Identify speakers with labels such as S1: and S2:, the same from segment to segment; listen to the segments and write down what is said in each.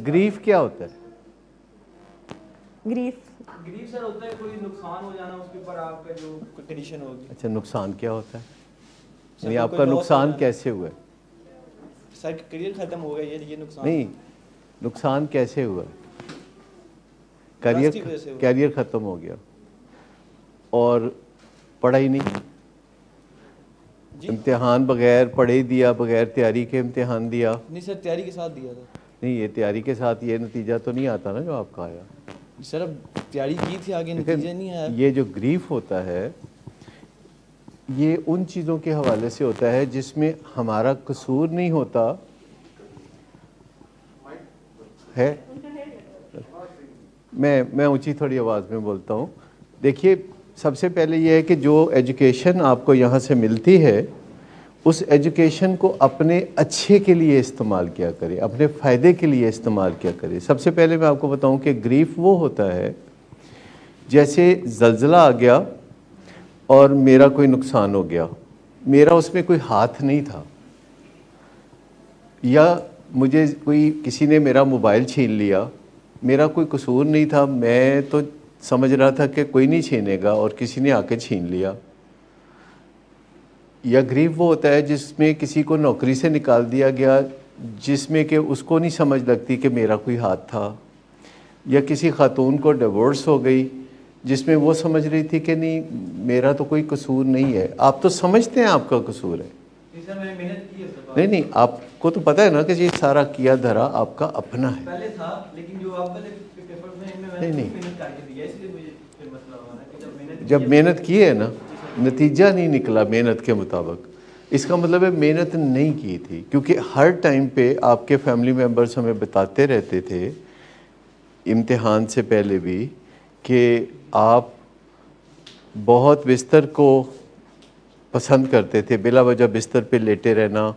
S1: Grief क्या होता है?
S2: ग्रीफ
S3: ग्रीफ सर होता है कोई नुकसान हो जाना, उसके ऊपर आपका जो कंडीशन होगी।
S1: अच्छा, नुकसान क्या होता है?
S3: सर,
S1: यानी
S3: कोई
S1: आपका
S3: loss
S1: नुकसान
S3: हो जाना।
S1: कैसे हुआ?
S3: सर करियर खत्म हो गया, ये नुकसान
S1: नहीं, नुकसान कैसे हुआ?
S3: ट्रस्ट की वजह से हुआ।
S1: कैरियर ख़त्म हो गया और पढ़ा ही नहीं,
S3: जी
S1: इम्तिहान बगैर पढ़े ही दिया, बगैर तैयारी के इम्तिहान दिया।
S3: नहीं सर, तैयारी के साथ दिया था।
S1: नहीं, ये तैयारी के साथ ये नतीजा तो नहीं आता ना जो आपका आया।
S3: सर अब तैयारी की थी, आगे नतीजा नहीं आया।
S1: ये जो ग्रीफ होता है ये उन चीज़ों के हवाले से होता है जिसमें हमारा कसूर नहीं होता है। मैं ऊंची थोड़ी आवाज़ में बोलता हूँ। देखिए, सबसे पहले ये है कि जो एजुकेशन आपको यहाँ से मिलती है उस एजुकेशन को अपने अच्छे के लिए इस्तेमाल किया करें, अपने फ़ायदे के लिए इस्तेमाल किया करें। सबसे पहले मैं आपको बताऊं कि ग्रीफ वो होता है जैसे ज़लज़ला आ गया और मेरा कोई नुकसान हो गया, मेरा उसमें कोई हाथ नहीं था, या मुझे कोई किसी ने मेरा मोबाइल छीन लिया, मेरा कोई कसूर नहीं था, मैं तो समझ रहा था कि कोई नहीं छीनेगा और किसी ने आके छीन लिया। या ग्रीफ वो होता है जिसमें किसी को नौकरी से निकाल दिया गया जिसमें कि उसको नहीं समझ लगती कि मेरा कोई हाथ था। या किसी खातून को डिवोर्स हो गई जिसमें वो समझ रही थी कि नहीं मेरा तो कोई कसूर नहीं है। आप तो समझते हैं आपका कसूर है।
S3: सर मैंने मेहनत की है सर।
S1: नहीं, आपको तो पता है ना कि ये सारा किया धरा आपका अपना है।
S3: पहले था, लेकिन जो आप वाले पेपर में मैंने
S1: नहीं।
S3: मेहनत करके दिया, इसलिए मुझे फिर मसला हुआ ना कि
S1: जब मेहनत की है ना, नतीजा नहीं निकला मेहनत के मुताबिक, इसका मतलब है मेहनत नहीं की थी। क्योंकि हर टाइम पे आपके फैमिली मेम्बर्स हमें बताते रहते थे इम्तिहान से पहले भी कि आप बहुत बिस्तर को पसंद करते थे, बिला वजह बिस्तर पे लेटे रहना,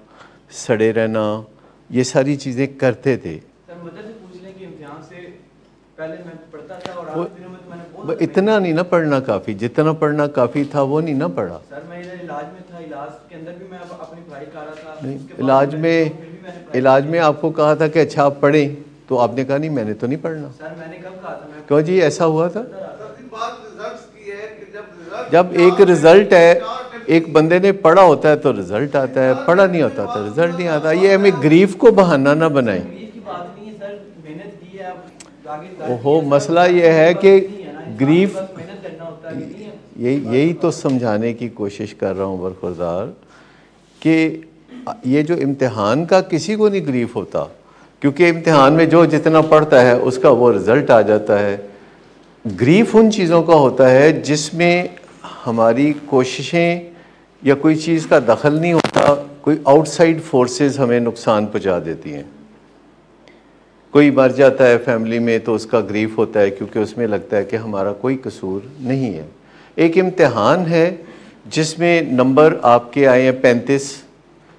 S1: सड़े रहना, ये सारी चीज़ें करते थे।
S3: सर मदद से पूछ लें कि इम्तिहान से पहले मैं पढ़ता था और आखिरी दिनों में तो मैंने बहुत
S1: इतना नहीं ना पढ़ना काफ़ी, जितना पढ़ना काफ़ी था वो नहीं ना पढ़ा।
S3: सर मैं इधर इलाज में था, इलाज के अंदर भी मैं अपनी पढ़ाई कर रहा था।
S1: नहीं,
S3: उसके बाद
S1: इलाज में आपको कहा था कि अच्छा आप पढ़ें, तो आपने कहा नहीं मैंने तो नहीं पढ़ना।
S3: सर मैंने कब कहा था? मैं
S1: क्यों जी, ऐसा हुआ था?
S4: जब
S1: जब एक रिजल्ट है, एक बंदे ने पढ़ा होता है तो रिजल्ट आता है, पढ़ा नहीं होता तो रिजल्ट नहीं आता। ये हमें ग्रीफ को बहाना ना बनाएं।
S3: ग्रीफ की बात नहीं है सर, मेहनत की है, अब आगे
S1: ओहो, मसला ये है कि ग्रीफ,
S3: मेहनत करना होता है, नहीं है।
S1: यही तो समझाने की कोशिश कर रहा हूँ बरखुरदार कि ये जो इम्तिहान का किसी को नहीं ग्रीफ होता, क्योंकि इम्तिहान में जो जितना पढ़ता है उसका वो रिज़ल्ट आ जाता है। ग्रीफ उन चीज़ों का होता है जिसमें हमारी कोशिशें या कोई चीज़ का दखल नहीं होता, कोई आउटसाइड फोर्सेस हमें नुकसान पहुंचा देती हैं। कोई मर जाता है फैमिली में तो उसका ग्रीफ होता है क्योंकि उसमें लगता है कि हमारा कोई कसूर नहीं है। एक इम्तिहान है जिसमें नंबर आपके आए हैं 35,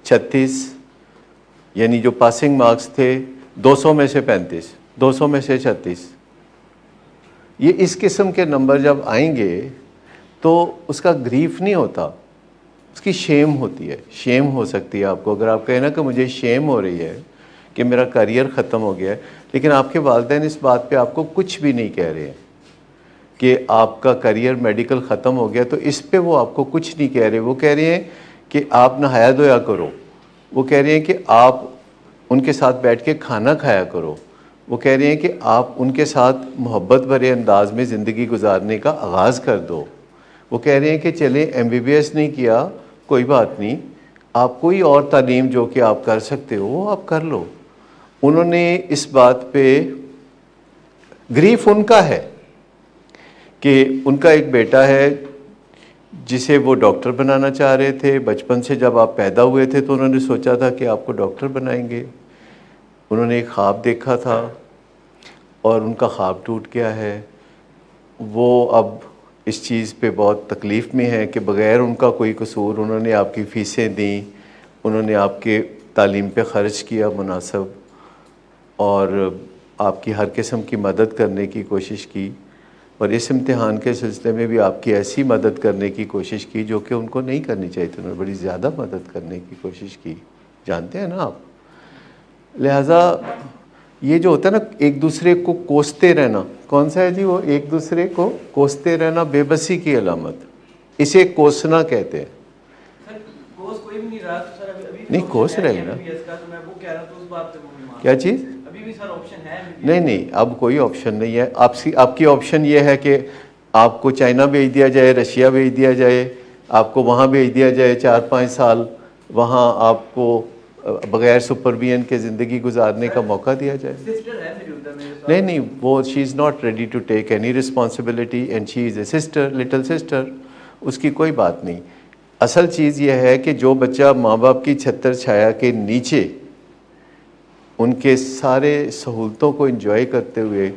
S1: 36, यानी जो पासिंग मार्क्स थे 200 में से 35, 200 में से 36, ये इस किस्म के नंबर जब आएंगे तो उसका ग्रीफ नहीं होता, उसकी शेम होती है। शेम हो सकती है आपको, अगर आप कहें ना कि मुझे शेम हो रही है कि मेरा करियर ख़त्म हो गया है, लेकिन आपके वालिदैन इस बात पे आपको कुछ भी नहीं कह रहे हैं कि आपका करियर मेडिकल ख़त्म हो गया, तो इस पे वो आपको कुछ नहीं कह रहे। वो कह रहे हैं कि आप नहाया धोया करो, वो कह रहे हैं कि आप उनके साथ बैठ के खाना खाया करो, वो कह रहे हैं कि आप उनके साथ मोहब्बत भरे अंदाज में ज़िंदगी गुजारने का आगाज़ कर दो। वो कह रहे हैं कि चलें MBBS नहीं किया कोई बात नहीं, आप कोई और तालीम जो कि आप कर सकते हो वो आप कर लो। उन्होंने इस बात पे ग्रीफ उनका है कि उनका एक बेटा है जिसे वो डॉक्टर बनाना चाह रहे थे। बचपन से जब आप पैदा हुए थे तो उन्होंने सोचा था कि आपको डॉक्टर बनाएंगे। उन्होंने एक ख्वाब देखा था और उनका ख्वाब टूट गया है। वो अब इस चीज़ पे बहुत तकलीफ़ में है कि बग़ैर उनका कोई कसूर उन्होंने आपकी फ़ीसें दी, उन्होंने आपके तालीम पे ख़र्च किया मुनासिब, और आपकी हर किस्म की मदद करने की कोशिश की, और इस इम्तिहान के सिलसिले में भी आपकी ऐसी मदद करने की कोशिश की जो कि उनको नहीं करनी चाहिए थी। उन्होंने बड़ी ज़्यादा मदद करने की कोशिश की, जानते हैं ना आप। लिहाजा ये जो होता है ना एक दूसरे को कोसते रहना, कौन सा है जी वो, एक दूसरे को कोसते रहना बेबसी की अलामत, इसे कोसना कहते हैं।
S3: सर कोस कोई भी नहीं रहा तो सर अभी
S1: नहीं, कोस रहे हैं ना।
S3: तो मैं वो कह रहा था उस बात पे वो मान
S1: क्या चीज़?
S3: अभी भी सर ऑप्शन है
S1: नहीं नहीं, अब कोई ऑप्शन नहीं है। आपकी ऑप्शन ये है कि आपको चाइना भेज दिया जाए, रशिया भेज दिया जाए, आपको वहाँ भेज दिया जाए 4-5 साल, वहाँ आपको बगैर सुपरविजन के ज़िंदगी गुजारने का मौका दिया जाए।
S3: सिस्टर है मेरी उधर मेरे साथ।
S1: नहीं नहीं, वो she is not ready to take any responsibility and she is a sister, little sister, उसकी कोई बात नहीं। असल चीज़ यह है कि जो बच्चा माँ बाप की छत्र छाया के नीचे उनके सारे सहूलतों को एंजॉय करते हुए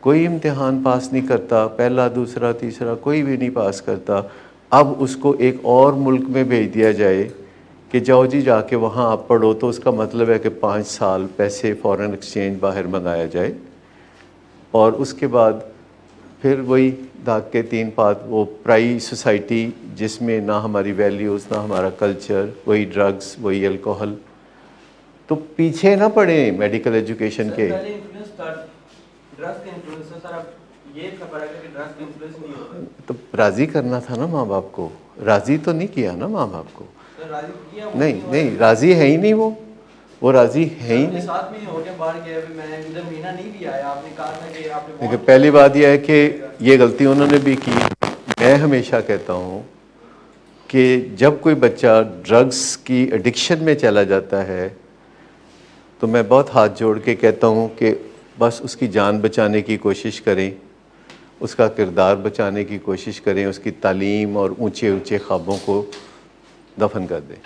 S1: कोई इम्तिहान पास नहीं करता, पहला दूसरा तीसरा कोई भी नहीं पास करता, अब उसको एक और मुल्क में भेज दिया जाए कि जाओ जी जाके वहाँ आप पढ़ो, तो उसका मतलब है कि 5 साल पैसे फॉरेन एक्सचेंज बाहर मंगाया जाए और उसके बाद फिर वही दाग के 3 पात, वो प्राई सोसाइटी जिसमें ना हमारी वैल्यूज़ ना हमारा कल्चर, वही ड्रग्स वही अल्कोहल। तो पीछे ना पड़े मेडिकल एजुकेशन के। तो राज़ी करना था ना माँ बाप को, राज़ी तो नहीं किया ना माँ बाप को। नहीं नहीं, राज़ी है ही नहीं वो राज़ी है ही नहीं।
S3: साथ में हो गया, बाहर गया, मैं इधर महीना नहीं भी आया, आपने कहा था कि आपने।
S1: देखिए पहली बात यह है कि ये गलती उन्होंने भी की। मैं हमेशा कहता हूँ कि जब कोई बच्चा ड्रग्स की एडिक्शन में चला जाता है तो मैं बहुत हाथ जोड़ के कहता हूँ कि बस उसकी जान बचाने की कोशिश करें, उसका किरदार बचाने की कोशिश करें, उसकी तालीम और ऊंचे ऊंचे ख्वाबों को दफन कर दें।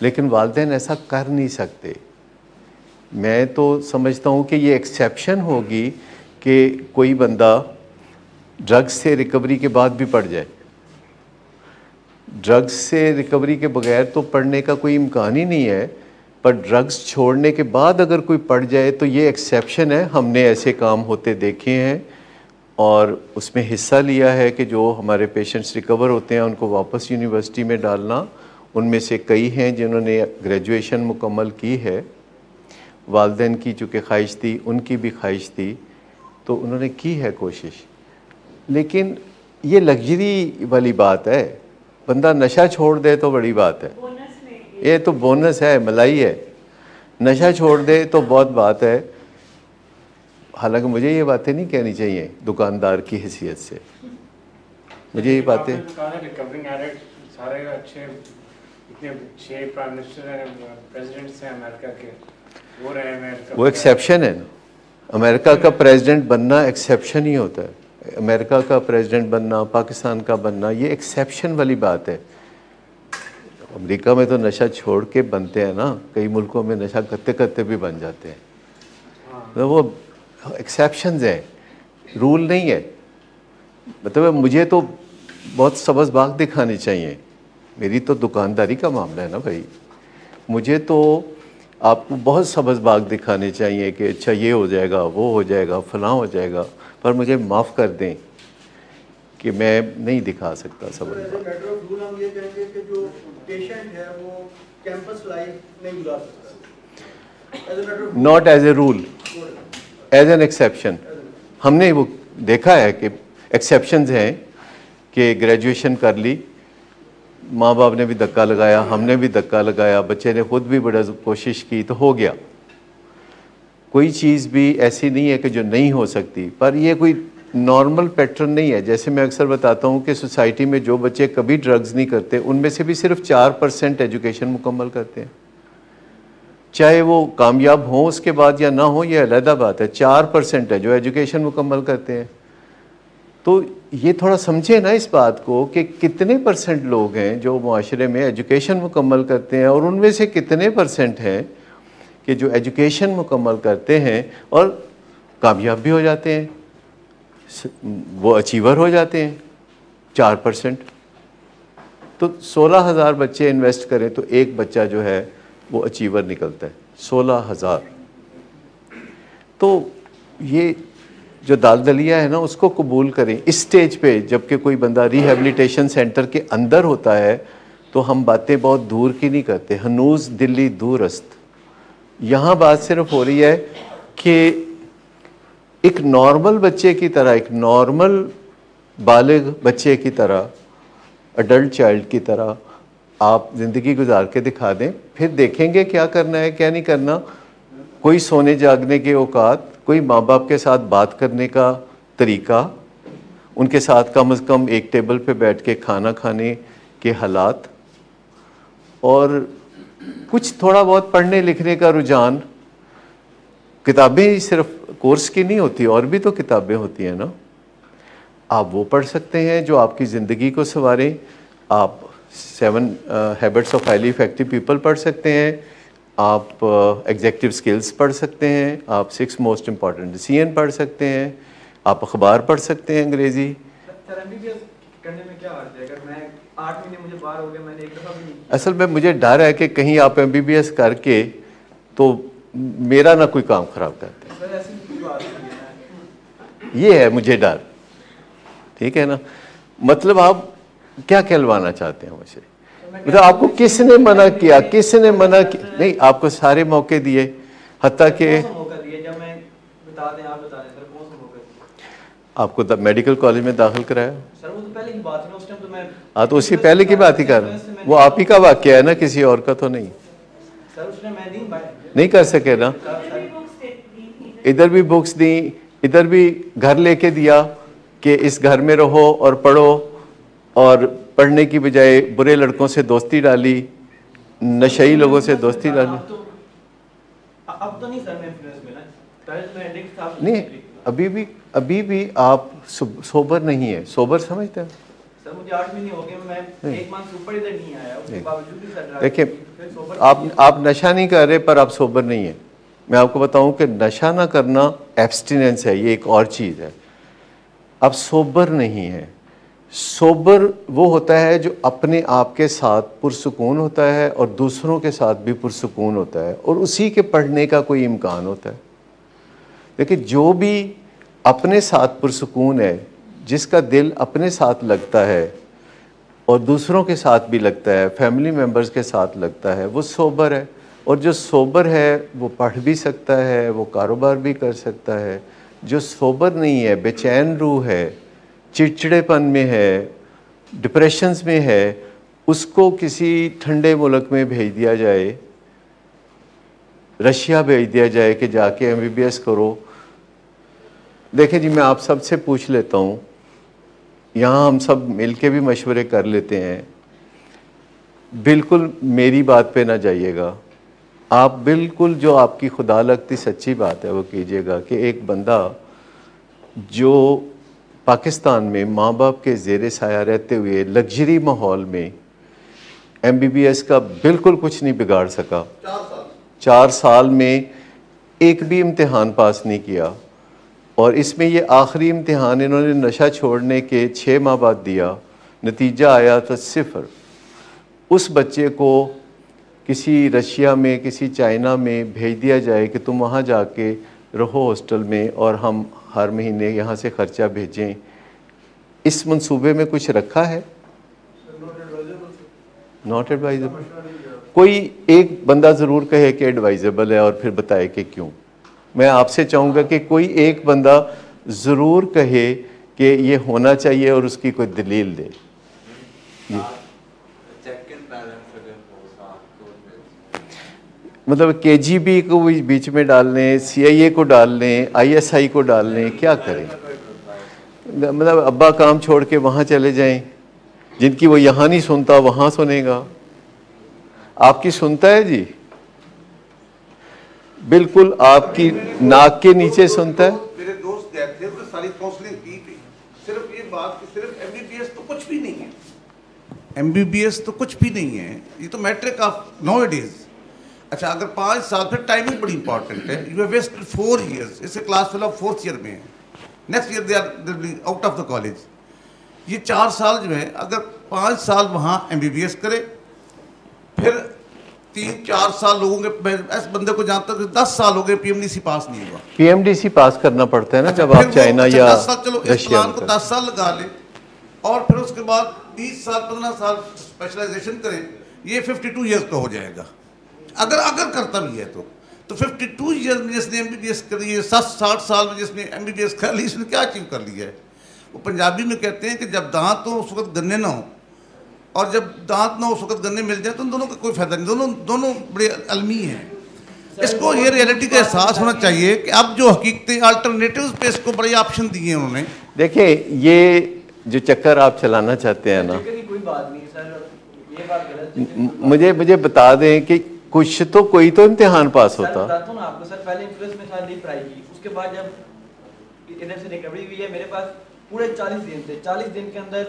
S1: लेकिन वालिदैन ऐसा कर नहीं सकते। मैं तो समझता हूँ कि ये एक्सेप्शन होगी कि कोई बंदा ड्रग्स से रिकवरी के बाद भी पढ़ जाए। ड्रग्स से रिकवरी के बगैर तो पढ़ने का कोई इम्कान ही नहीं है, पर ड्रग्स छोड़ने के बाद अगर कोई पढ़ जाए तो ये एक्सेप्शन है। हमने ऐसे काम होते देखे हैं और उसमें हिस्सा लिया है कि जो हमारे पेशेंट्स रिकवर होते हैं उनको वापस यूनिवर्सिटी में डालना। उनमें से कई हैं जिन्होंने ग्रेजुएशन मुकम्मल की है, वालिदैन की चूँकि ख्वाहिश थी, उनकी भी ख्वाहिश थी, तो उन्होंने की है कोशिश। लेकिन ये लग्जरी वाली बात है, बंदा नशा छोड़ दे तो बड़ी बात है, ये तो बोनस है, मलाई है। नशा छोड़ दे तो बहुत बात है। हालांकि मुझे ये बातें नहीं कहनी चाहिए दुकानदार की हैसियत से, मुझे ये बातें।
S2: रिकवरिंग एडिक्ट सारे अच्छे, इतने 6 प्राइम मिनिस्टर हैं, प्रेसिडेंट्स हैं अमेरिका के, वो रहे हैं।
S1: वो एक्सेप्शन है ना। अमेरिका का प्रेसिडेंट बनना एक्सेप्शन ही होता है। अमेरिका का प्रेसिडेंट बनना, पाकिस्तान का बनना, ये एक्सेप्शन वाली बात है। अमेरिका में तो नशा छोड़ के बनते हैं ना, कई मुल्कों में नशा करते करते भी बन जाते हैं। तो वो एक्सेप्शंस हैं, रूल नहीं है। मतलब मुझे तो बहुत सबज़बाग दिखानी चाहिए, मेरी तो दुकानदारी का मामला है ना भाई। मुझे तो आपको बहुत सबज़बाग दिखाने चाहिए कि अच्छा ये हो जाएगा, वो हो जाएगा, फलां हो जाएगा, पर मुझे माफ़ कर दें कि मैं नहीं दिखा सकता सबज़बाग।
S4: हम ये कहेंगे कि जो पेशेंट है वो कैंपस लाइफ नहीं गुजार सकता,
S1: not as a rule, as an exception. हमने वो देखा है कि एक्सेप्शंस हैं कि ग्रेजुएशन कर ली, माँ बाप ने भी धक्का लगाया, हमने भी धक्का लगाया, बच्चे ने खुद भी बड़ा कोशिश की तो हो गया। कोई चीज़ भी ऐसी नहीं है कि जो नहीं हो सकती, पर ये कोई नॉर्मल पैटर्न नहीं है। जैसे मैं अक्सर बताता हूँ कि सोसाइटी में जो बच्चे कभी ड्रग्स नहीं करते उनमें से भी सिर्फ 4% एजुकेशन मुकम्मल करते हैं। चाहे वो कामयाब हों उसके बाद या ना हो, ये अलग बात है। 4% है जो एजुकेशन मुकम्मल करते हैं। तो ये थोड़ा समझे ना इस बात को कि कितने % लोग हैं जो मुआशरे में एजुकेशन मुकम्मल करते हैं, और उनमें से कितने % हैं कि जो एजुकेशन मुकम्मल करते हैं और कामयाब भी हो जाते हैं, वो अचीवर हो जाते हैं। 4%। तो 16,000 बच्चे इन्वेस्ट करें तो एक बच्चा जो है वो अचीवर निकलता है। 16,000। तो ये जो दालदलिया है ना उसको कबूल करें इस स्टेज पे, जबकि कोई बंदा रिहैबिलिटेशन सेंटर के अंदर होता है तो हम बातें बहुत दूर की नहीं करते। हनूज दिल्ली दूरस्त, यहाँ बात सिर्फ हो रही है कि एक नॉर्मल बच्चे की तरह, एक नॉर्मल बालिग बच्चे की तरह, अडल्ट चाइल्ड की तरह आप ज़िंदगी गुजार के दिखा दें, फिर देखेंगे क्या करना है क्या नहीं करना। कोई सोने जागने के औकात, कोई माँ बाप के साथ बात करने का तरीका, उनके साथ कम से कम एक टेबल पे बैठ के खाना खाने के हालात, और कुछ थोड़ा बहुत पढ़ने लिखने का रुझान। किताबें सिर्फ कोर्स की नहीं होती, और भी तो किताबें होती हैं ना, आप वो पढ़ सकते हैं जो आपकी ज़िंदगी को संवारें। आप 7 habits of highly effective people पढ़ सकते हैं, आप एग्जेक्टिव स्किल्स पढ़ सकते हैं, आप 6 मोस्ट इम्पॉर्टेंट डिसीजन पढ़ सकते हैं, आप अखबार पढ़ सकते हैं अंग्रेज़ी।
S3: सर एमबीबीएस करने में क्या अर्थ है? अगर मैं 8 महीने मुझे बाहर हो गए, मैंने एक दफ़ा भी नहीं।
S1: असल में मुझे डर है कि कहीं आप एमबीबीएस करके तो मेरा ना कोई काम ख़राब कर दे।
S3: सर ऐसी कोई बात नहीं है।
S1: ये है मुझे डर, ठीक है ना। मतलब आप क्या कहलवाना चाहते हैं मुझे? मतलब आपको किसने मना किया, किसने मना किया? नहीं, आपको सारे मौके दिए, हत्ता कि
S3: कौन सा मौका दिया? जब मैं बता दें, आप बता दें सर, कौन सा मौका दिया?
S1: आपको मेडिकल कॉलेज में दाखिल कराया।
S3: सर वो तो पहले की बात है ना, उस टाइम तो मैं।
S1: हाँ, तो उससे पहले की बात ही कर रहा हूँ। वो आप ही का वाकया है ना, किसी और का तो नहीं।
S3: सर उस टाइम मैं
S1: नहीं कर सके ना। इधर भी बुक्स दी, इधर भी घर लेके दिया कि इस घर में रहो और पढ़ो, और पढ़ने की बजाय बुरे लड़कों से दोस्ती डाली, नशई लोगों से दोस्ती डाली।
S3: अब तो नहीं सर, मैं इन्फ्लुएंस में ना, पहले तो मैं एडिक्ट था।
S1: नहीं, अभी भी आप सोबर नहीं है। सोबर समझते हैं
S3: सर? मुझे 8 महीने हो गए, मैं 1 मंथ से ऊपर इधर नहीं आया, उसके बावजूद भी सर।
S1: देखिए, आप नशा नहीं कर रहे पर आप सोबर नहीं है। मैं आपको बताऊं कि नशा ना करना एब्स्टिनेंस है, ये एक और चीज़ है। आप सोबर नहीं है। सोबर वो होता है जो अपने आप के साथ पुरसुकून होता है और दूसरों के साथ भी पुरसुकून होता है, और उसी के पढ़ने का कोई इम्कान होता है। देखिए, जो भी अपने साथ पुरसुकून है, जिसका दिल अपने साथ लगता है और दूसरों के साथ भी लगता है, फैमिली मेम्बर्स के साथ लगता है, वो सोबर है। और जो सोबर है वो पढ़ भी सकता है, वो कारोबार भी कर सकता है। जो सोबर नहीं है, बेचैन रूह है, चिड़चिड़ेपन में है, डिप्रेशंस में है, उसको किसी ठंडे मुल्क में भेज दिया जाए, रशिया भेज दिया जाए कि जाके एमबीबीएस करो। देखें जी, मैं आप सबसे पूछ लेता हूँ, यहाँ हम सब मिलके भी मशवरे कर लेते हैं, बिल्कुल मेरी बात पे ना जाइएगा। आप बिल्कुल जो आपकी खुदा लगती सच्ची बात है वो कीजिएगा कि एक बंदा जो पाकिस्तान में माँ बाप के ज़ेरे साया रहते हुए लग्जरी माहौल में एमबीबीएस का बिल्कुल कुछ नहीं बिगाड़ सका, 4 साल में एक भी इम्तिहान पास नहीं किया, और इसमें ये आखिरी इम्तिहान इन्होंने नशा छोड़ने के 6 माह बाद दिया, नतीजा आया तो 0। उस बच्चे को किसी रशिया में, किसी चाइना में भेज दिया जाए कि तुम वहाँ जाके रहो हॉस्टल में और हम हर महीने यहाँ से ख़र्चा भेजें, इस मंसूबे में कुछ रखा है? Not advisable. कोई एक बंदा ज़रूर कहे कि एडवाइजेबल है और फिर बताए कि क्यों। मैं आपसे चाहूँगा कि कोई एक बंदा ज़रूर कहे कि ये होना चाहिए और उसकी कोई दलील दे। मतलब केजीबी को बीच में डाल लें, CIA को डाल लें, ISI को डाल लें, क्या करें? मतलब अब्बा काम छोड़ के वहाँ चले जाएं, जिनकी वो यहाँ नहीं सुनता वहाँ सुनेगा। आपकी सुनता है जी, बिल्कुल आपकी नाक के नीचे सुनता है।
S5: मेरे दोस्त गए थे, उन्होंने सारी काउंसलिंग की थी, सिर्फ ये बात कि सिर्फ एमबीबीएस तो कुछ भी नहीं है, एमबीबीएस तो कुछ भी नहीं है, ये तो मैट्रिक ऑफ नाउअडेज। अच्छा, अगर 5 साल, फिर टाइमिंग बड़ी इंपॉर्टेंट है। You have wasted 4 years। इससे क्लास फिलअप 4th year में है, next year they are out of the college. ये 4 साल जो है, अगर 5 साल वहाँ एमबीबीएस करे, फिर 3-4 साल लोगों के, ऐसे बंदे को जानता हूँ 10 साल हो गए पीएमडीसी पास नहीं हुआ।
S1: पीएमडीसी पास करना पड़ता है ना जब आप चाइना या
S5: 10 साल, चलो इस प्लान को 10 साल लगा ले, और फिर उसके बाद 20 साल 15 साल स्पेशलाइजेशन करें, ये 52 years का हो जाएगा, अगर करता भी है तो। तो 52 ईयर में जिसने MBBS करी है, 60 साल में जिसने MBBS कर ली, इसने क्या अचीव कर लिया है? वो पंजाबी में कहते हैं कि जब दांत हो उस वक्त गन्ने ना हो, और जब दांत ना हो उस वक्त गन्ने मिल जाए, तो उन दोनों का कोई फायदा नहीं। दोनों बड़े अलमी हैं। इसको ये रियलिटी का एहसास होना चाहिए कि अब जो हकीकतें अल्टरनेटिव्स पे इसको बड़े ऑप्शन दिए हैं उन्होंने।
S1: देखिए, ये जो चक्कर आप चलाना चाहते हैं ना,
S3: कोई बात नहीं सर, ये बात गलत।
S1: मुझे बता दें कि कुछ तो कोई तो इम्तिहान पास होता।
S3: बताता हूं ना आपको सर, पहले इन्फ्लुएंस में था, नहीं पढ़ाई की, उसके बाद जब इधर से रिकवरी हुई है, मेरे पास पूरे 40 दिन थे। 40 दिन के अंदर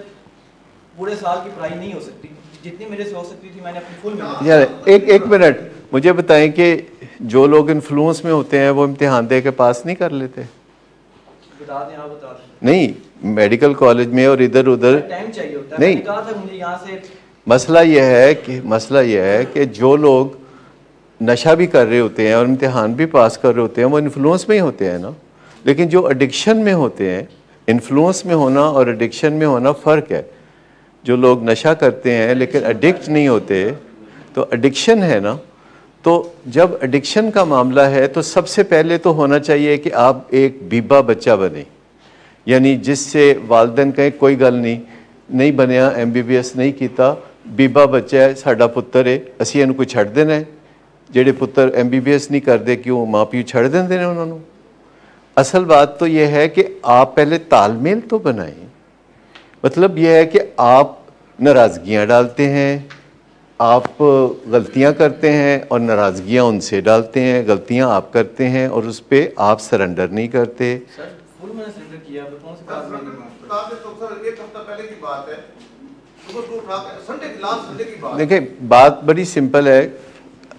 S3: पूरे साल की पढ़ाई नहीं हो सकती, जितनी मेरे से हो सकती थी मैंने अपनी फुल में।
S1: यार एक मिनट, मुझे बताएं कि जो लोग इन्फ्लुएंस में होते हैं वो इम्तिहान दे के पास नहीं कर लेते?
S3: बता दें, आप बता दें।
S1: नहीं, मेडिकल कॉलेज में और इधर उधर
S3: टाइम चाहिए होता है।
S1: नहीं,
S3: मैंने कहा था मुझे यहाँ से
S1: मसला यह है कि जो लोग नशा भी कर रहे होते हैं और इम्तिहान भी पास कर रहे होते हैं वो इन्फ्लुएंस में ही होते हैं ना। लेकिन जो एडिक्शन में होते हैं, इन्फ्लुएंस में होना और एडिक्शन में होना फ़र्क है। जो लोग नशा करते हैं लेकिन एडिक्ट नहीं होते, तो एडिक्शन है ना। तो जब एडिक्शन का मामला है तो सबसे पहले तो होना चाहिए कि आप एक बीबा बच्चा बने, यानी जिससे वालदैन कहें कोई गल नहीं बनया, MBBS नहीं किया, बीबा बच्चा है, साडा पुत्तर है, असी इहनूं कोई छड्ड देना है। ਜਿਹੜੇ पुत्र MBBS नहीं करते क्यों माँ प्यो छड़ देंगे ने उन्होंने। असल बात तो यह है कि आप पहले तालमेल तो बनाएं। मतलब यह है कि आप नाराज़गियाँ डालते हैं, आप गलतियाँ करते हैं और नाराज़गियाँ उनसे डालते हैं, गलतियाँ आप करते हैं और उस पर आप सरेंडर नहीं करते।
S3: सर फुल मैंने सरेंडर किया, कौन सी बात मैंने
S5: बता दे तो सर, एक हफ्ता पहले की बात है, संडे लास्ट संडे की बात।
S1: देखिए, बात बड़ी सिंपल है।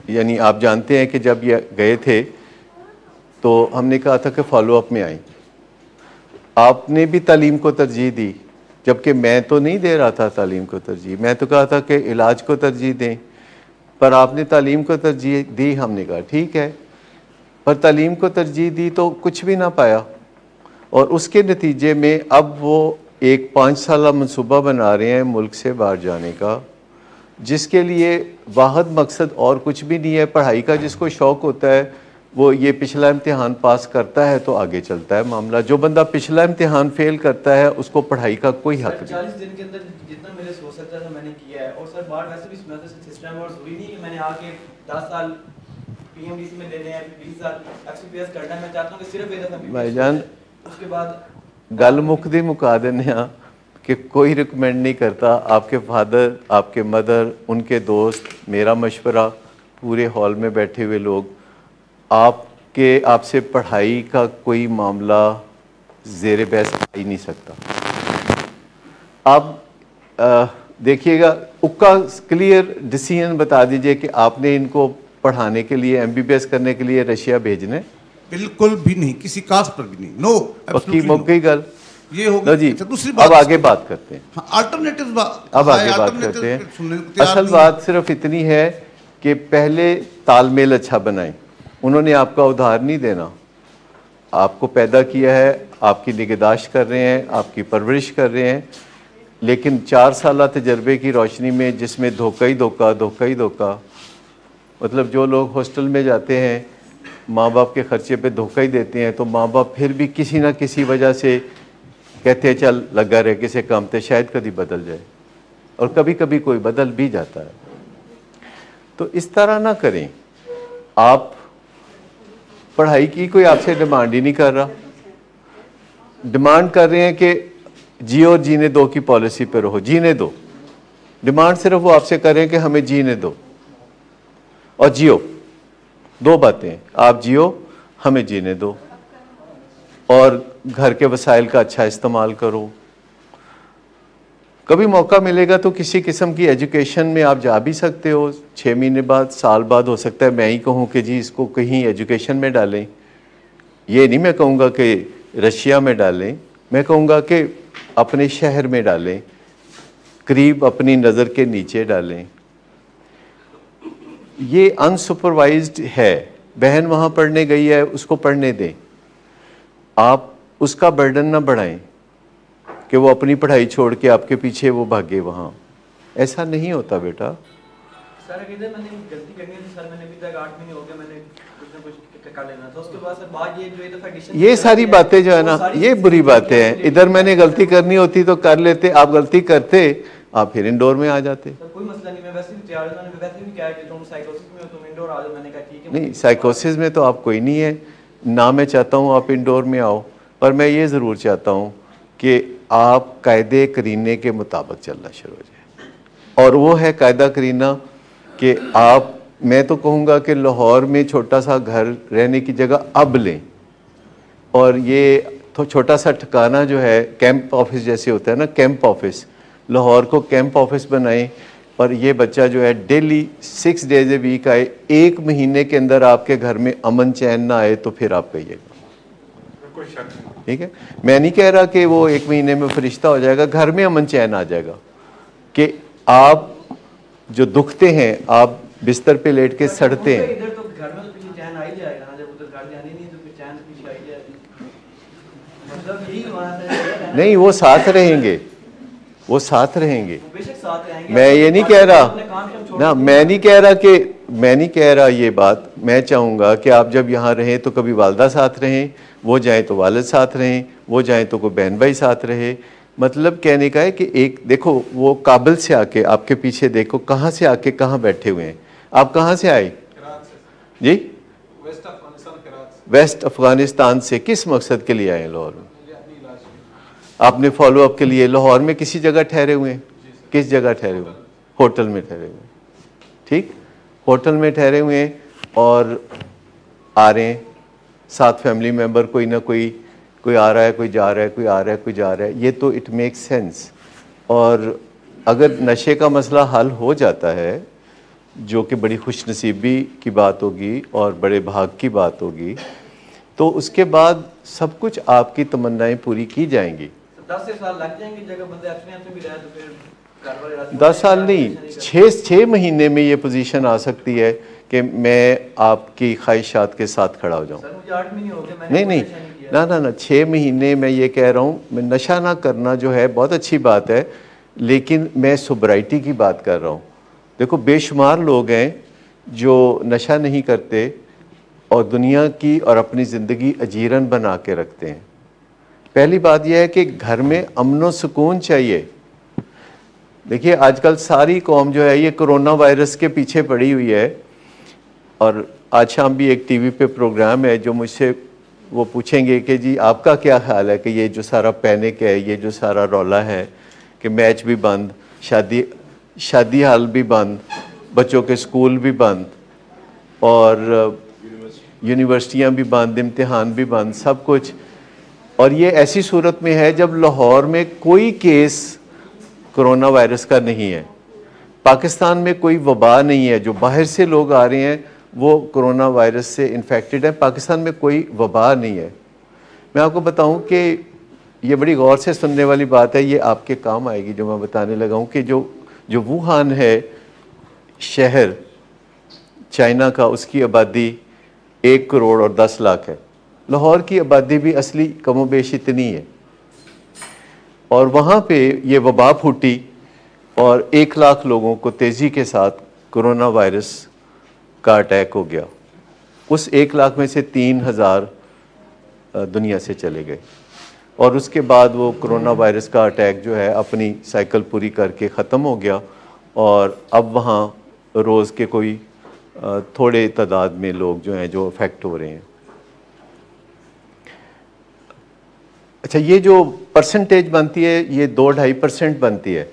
S1: यानी आप जानते हैं कि जब ये गए थे तो हमने कहा था कि फॉलोअप में आए। आपने भी तालीम को तरजीह दी, जबकि मैं तो नहीं दे रहा था तालीम को तरजीह। मैं तो कहा था कि इलाज को तरजीह दें, पर आपने तालीम को तरजीह दी। हमने कहा ठीक है, पर तालीम को तरजीह दी तो कुछ भी ना पाया। और उसके नतीजे में अब वो एक 5 साला मनसूबा बना रहे हैं मुल्क से बाहर जाने का, जिसके लिए वाहद मकसद और कुछ भी नहीं है पढ़ाई का। जिसको शौक़ होता है वो ये पिछला इम्तिहान पास करता है तो आगे चलता है मामला। जो बंदा पिछला इम्तिहान फेल करता है उसको पढ़ाई का कोई हक नहीं।
S3: 40 दिन के अंदर जितना मेरे से हो सकता था मैंने किया है। और सर बाहर वैसे भी सिस्टम और जरूरी नहीं कि मैंने आके 10 साल PMDC में देने हैं, 20 साल FCPS करना है। मैं चाहता हूँ कि सिर्फ एक दफ़ा
S1: भाईजान
S3: उसके बाद
S1: गल मुकदी मुका देने कि कोई रिकमेंड नहीं करता। आपके फादर, आपके मदर, उनके दोस्त, मेरा मशवरा, पूरे हॉल में बैठे हुए लोग, आपसे पढ़ाई का कोई मामला ज़ेरे बहस आ ही नहीं सकता। आप देखिएगा, उक्का क्लियर डिसीजन बता दीजिए कि आपने इनको पढ़ाने के लिए, MBBS करने के लिए रशिया भेजने?
S5: बिल्कुल भी नहीं, किसी कास्ट पर भी नहीं। नो,
S1: पक्की मौके गल
S5: ये होगा।
S1: जी,
S5: दूसरी बात,
S1: अब आगे बात करते हैं।
S5: अल्टरनेटिव
S1: अब आगे बात करते हैं। असल बात सिर्फ इतनी है कि पहले तालमेल अच्छा बनाएं। उन्होंने आपका उधार नहीं देना, आपको पैदा किया है, आपकी निगहदाश्त कर रहे हैं, आपकी परवरिश कर रहे हैं, लेकिन 4 साल तजर्बे की रोशनी में जिसमें धोखा ही धोखा, मतलब जो लोग हॉस्टल में जाते हैं माँ बाप के ख़र्चे पे धोखा ही देते हैं, तो माँ बाप फिर भी किसी ना किसी वजह से कहते हैं चल लगा रहे किसी काम ते शायद कभी बदल जाए, और कभी कभी कोई बदल भी जाता है। तो इस तरह ना करें। आप पढ़ाई की कोई आपसे डिमांड ही नहीं कर रहा। डिमांड कर रहे हैं कि जियो और जीने दो की पॉलिसी पे रहो, जीने दो। डिमांड सिर्फ वो आपसे कर रहे हैं कि हमें जीने दो और जियो। 2 बातें, आप जियो, हमें जीने दो, और घर के वसाइल का अच्छा इस्तेमाल करो। कभी मौका मिलेगा तो किसी किस्म की एजुकेशन में आप जा भी सकते हो। 6 महीने बाद, साल बाद हो सकता है मैं ही कहूँ कि जी इसको कहीं एजुकेशन में डालें। ये नहीं मैं कहूँगा कि रशिया में डालें, मैं कहूँगा कि अपने शहर में डालें, करीब अपनी नज़र के नीचे डालें। ये अनसुपरवाइज्ड है। बहन वहाँ पढ़ने गई है, उसको पढ़ने दें। आप उसका बर्डन ना बढ़ाएं कि वो अपनी पढ़ाई छोड़ के आपके पीछे वो भागे वहाँ। ऐसा नहीं होता बेटा।
S3: सर इधर मैंने गलती करनी थी सर, मैंने अभी तक 8 महीने हो गए, मैंने कुछ ना कुछ कर लेना था। उसके बाद सर बाद ये जो ये दफा एडिशन,
S1: ये सारी बातें जो है ना, ये बुरी बातें हैं। इधर मैंने गलती करनी होती तो कर लेते, आप गलती करते आप फिर इंडोर में आ जाते।
S3: सर कोई मसला नहीं, मैं वैसे भी तैयार हूं, मैंने वैसे भी कहा कि तुम साइकोसिस में हो, तुम इंडोर आ जाओ, मैंने कहा ठीक है।
S1: नहीं, साइकोसिस में तो आप कोई नहीं है ना, मैं चाहता हूँ आप इंडोर में आओ, पर मैं ये ज़रूर चाहता हूँ कि आप कायदे करीने के मुताबिक चलना शुरू हो जाए। और वो है कायदा करीना कि आप, मैं तो कहूँगा कि लाहौर में छोटा सा घर रहने की जगह अब लें, और ये तो छोटा सा ठिकाना जो है कैंप ऑफिस जैसे होता है ना, कैंप ऑफिस, लाहौर को कैंप ऑफिस बनाएं। और ये बच्चा जो है डेली 6 डेज ए वीक आए, 1 महीने के अंदर आपके घर में अमन चैन ना आए तो फिर आप कहिएगा, ठीक है। मैं नहीं कह रहा कि वो 1 महीने में फरिश्ता हो जाएगा, घर में अमन चैन आ जाएगा कि आप जो दुखते हैं, आप बिस्तर पे लेट के सड़ते हैं।
S3: इधर तो घर में तो पीछे चैन आ ही जाएगा ना, जब उधर घर जानी नहीं तो फिर चैन पीछे आ ही जाएगी, मतलब यही हमारा।
S1: नहीं, वो साथ रहेंगे, वो साथ रहेंगे,
S3: बेशक साथ रहेंगे।
S1: मैं ये नहीं कह रहा ना, मैं नहीं कह रहा ये बात। मैं चाहूँगा कि आप जब यहाँ रहें तो कभी वालदा साथ रहें, वो जाएं तो वालिद साथ रहें, वो जाएं तो कोई बहन भाई साथ रहे। मतलब कहने का है कि एक देखो, वो काबिल से आके आपके पीछे देखो, कहाँ से आके कहाँ बैठे हुए हैं। आप कहाँ से आए जी? वेस्ट अफगानिस्तान से। किस मकसद के लिए आए लाहौर में? आपने फॉलो अप के लिए लाहौर में किसी जगह ठहरे हुए हैं? किस जगह ठहरे हुए? होटल में ठहरे हुए, ठीक, होटल में ठहरे हुए हैं और आ रहे हैं, साथ फैमिली मेम्बर कोई ना कोई आ रहा है, कोई जा रहा है, कोई आ रहा है, कोई जा रहा है। ये तो इट मेक्स सेंस। और अगर नशे का मसला हल हो जाता है, जो कि बड़ी खुशनसीबी की बात होगी और बड़े भाग की बात होगी, तो उसके बाद सब कुछ आपकी तमन्नाएं पूरी की जाएंगी।
S3: 10 साल लग जाएंगे, जगह बंदे अपने भी रहे तो फिर
S1: 10 साल नहीं, 6 महीने में ये पोजीशन आ सकती है कि मैं आपकी ख्वाहिशात के साथ खड़ा हो जाऊँ। नहीं, ना 6 महीने में ये कह रहा हूँ। मैं नशा ना करना जो है बहुत अच्छी बात है, लेकिन मैं सोब्राइटी की बात कर रहा हूँ। देखो, बेशुमार लोग हैं जो नशा नहीं करते और दुनिया की और अपनी ज़िंदगी अजीरन बना के रखते हैं। पहली बात यह है कि घर में अमन व सुकून चाहिए। देखिए, आजकल सारी कौम जो है ये कोरोना वायरस के पीछे पड़ी हुई है। और आज शाम भी एक टीवी पे प्रोग्राम है जो मुझसे वो पूछेंगे कि जी आपका क्या ख्याल है कि ये जो सारा पैनिक है, ये जो सारा रौला है कि मैच भी बंद, शादी हाल भी बंद, बच्चों के स्कूल भी बंद और यूनिवर्सिटियां भी बंद, इम्तिहान भी बंद, सब कुछ। और ये ऐसी सूरत में है जब लाहौर में कोई केस कोरोना वायरस का नहीं है, पाकिस्तान में कोई वबा नहीं है, जो बाहर से लोग आ रहे हैं वो कोरोना वायरस से इन्फेक्टेड है, पाकिस्तान में कोई वबा नहीं है। मैं आपको बताऊं कि ये बड़ी गौर से सुनने वाली बात है, ये आपके काम आएगी जो मैं बताने लगा हूं कि जो वुहान है शहर चाइना का, उसकी आबादी 1 करोड़ और 10 लाख है। लाहौर की आबादी भी असली कमोबेश इतनी है, और वहाँ पे ये वबा फूटी और 1 लाख लोगों को तेज़ी के साथ कोरोना वायरस का अटैक हो गया। उस 1 लाख में से 3000 दुनिया से चले गए, और उसके बाद वो कोरोना वायरस का अटैक जो है अपनी साइकिल पूरी करके ख़त्म हो गया, और अब वहाँ रोज़ के कोई थोड़े तादाद में लोग जो हैं जो अफेक्ट हो रहे हैं। अच्छा, ये जो परसेंटेज बनती है ये 2-2.5% बनती है,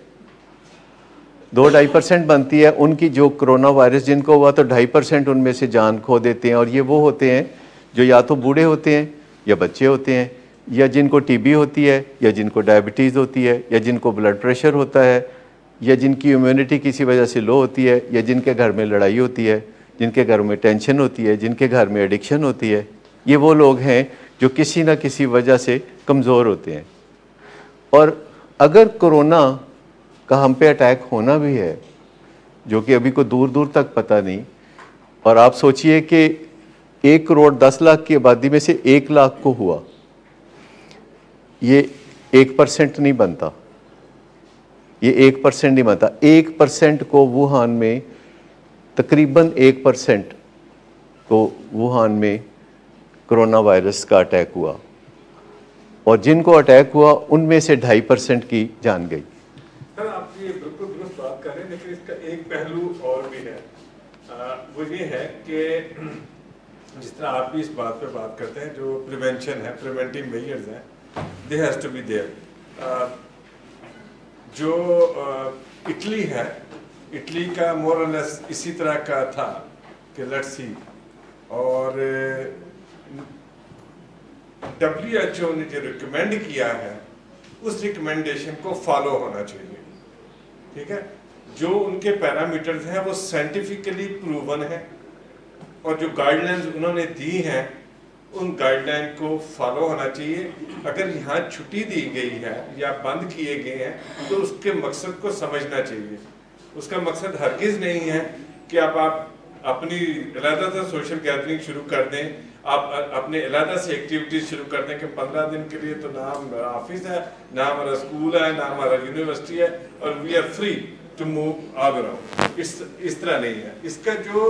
S1: 2-2.5% बनती है। उनकी जो कोरोना वायरस जिनको हुआ तो 2.5% उनमें से जान खो देते हैं, और ये वो होते हैं जो या तो बूढ़े होते हैं या बच्चे होते हैं, या जिनको टीबी होती है, या जिनको डायबिटीज़ होती है, या जिनको ब्लड प्रेशर होता है, या जिनकी इम्यूनिटी किसी वजह से लो होती है, या जिनके घर में लड़ाई होती है, जिनके घर में टेंशन होती है, जिनके घर में एडिक्शन होती है। ये वो लोग हैं जो किसी न किसी वजह से कमज़ोर होते हैं। और अगर कोरोना का हम पे अटैक होना भी है, जो कि अभी को दूर दूर तक पता नहीं, और आप सोचिए कि 1 करोड़ 10 लाख की आबादी में से 1 लाख को हुआ, ये 1% नहीं बनता, ये 1% नहीं बनता। 1% को वुहान में तकरीबन 1% को वुहान में कोरोना वायरस का अटैक हुआ, और जिनको अटैक हुआ उनमें से 2.5% की जान गई।
S6: सर, आप ये बिल्कुल दुरुस्त बात कर रहे हैं, लेकिन इसका एक पहलू और भी है। वो ये है कि जिस तरह आप भी इस बात पे बात करते हैं, जो प्रिवेंशन है, प्रिवेंटिव मेजर्स हैं, they has to be there. जो इटली है, इटली का मोर और लेस इसी तरह का था कि लेट्स सी, और WHO ने जो रिकमेंड किया है उस रिकमेंडेशन को फॉलो होना चाहिए, ठीक है। जो उनके पैरामीटर्स हैं वो साइंटिफिकली प्रूवन है, और जो गाइडलाइंस उन्होंने दी हैं उन गाइडलाइन को फॉलो होना चाहिए। अगर यहाँ छुट्टी दी गई है या बंद किए गए हैं तो उसके मकसद को समझना चाहिए। उसका मकसद हरगिज़ नहीं है कि आप अपनी अलहदा से सोशल गैदरिंग शुरू कर दें, आप अपने अलहदा से एक्टिविटीज़ शुरू कर दें कि 15 दिन के लिए तो ना हमारा ऑफिस है, ना हमारा स्कूल है, ना हमारा यूनिवर्सिटी है, और we are free to move all around. इस तरह नहीं है। इसका जो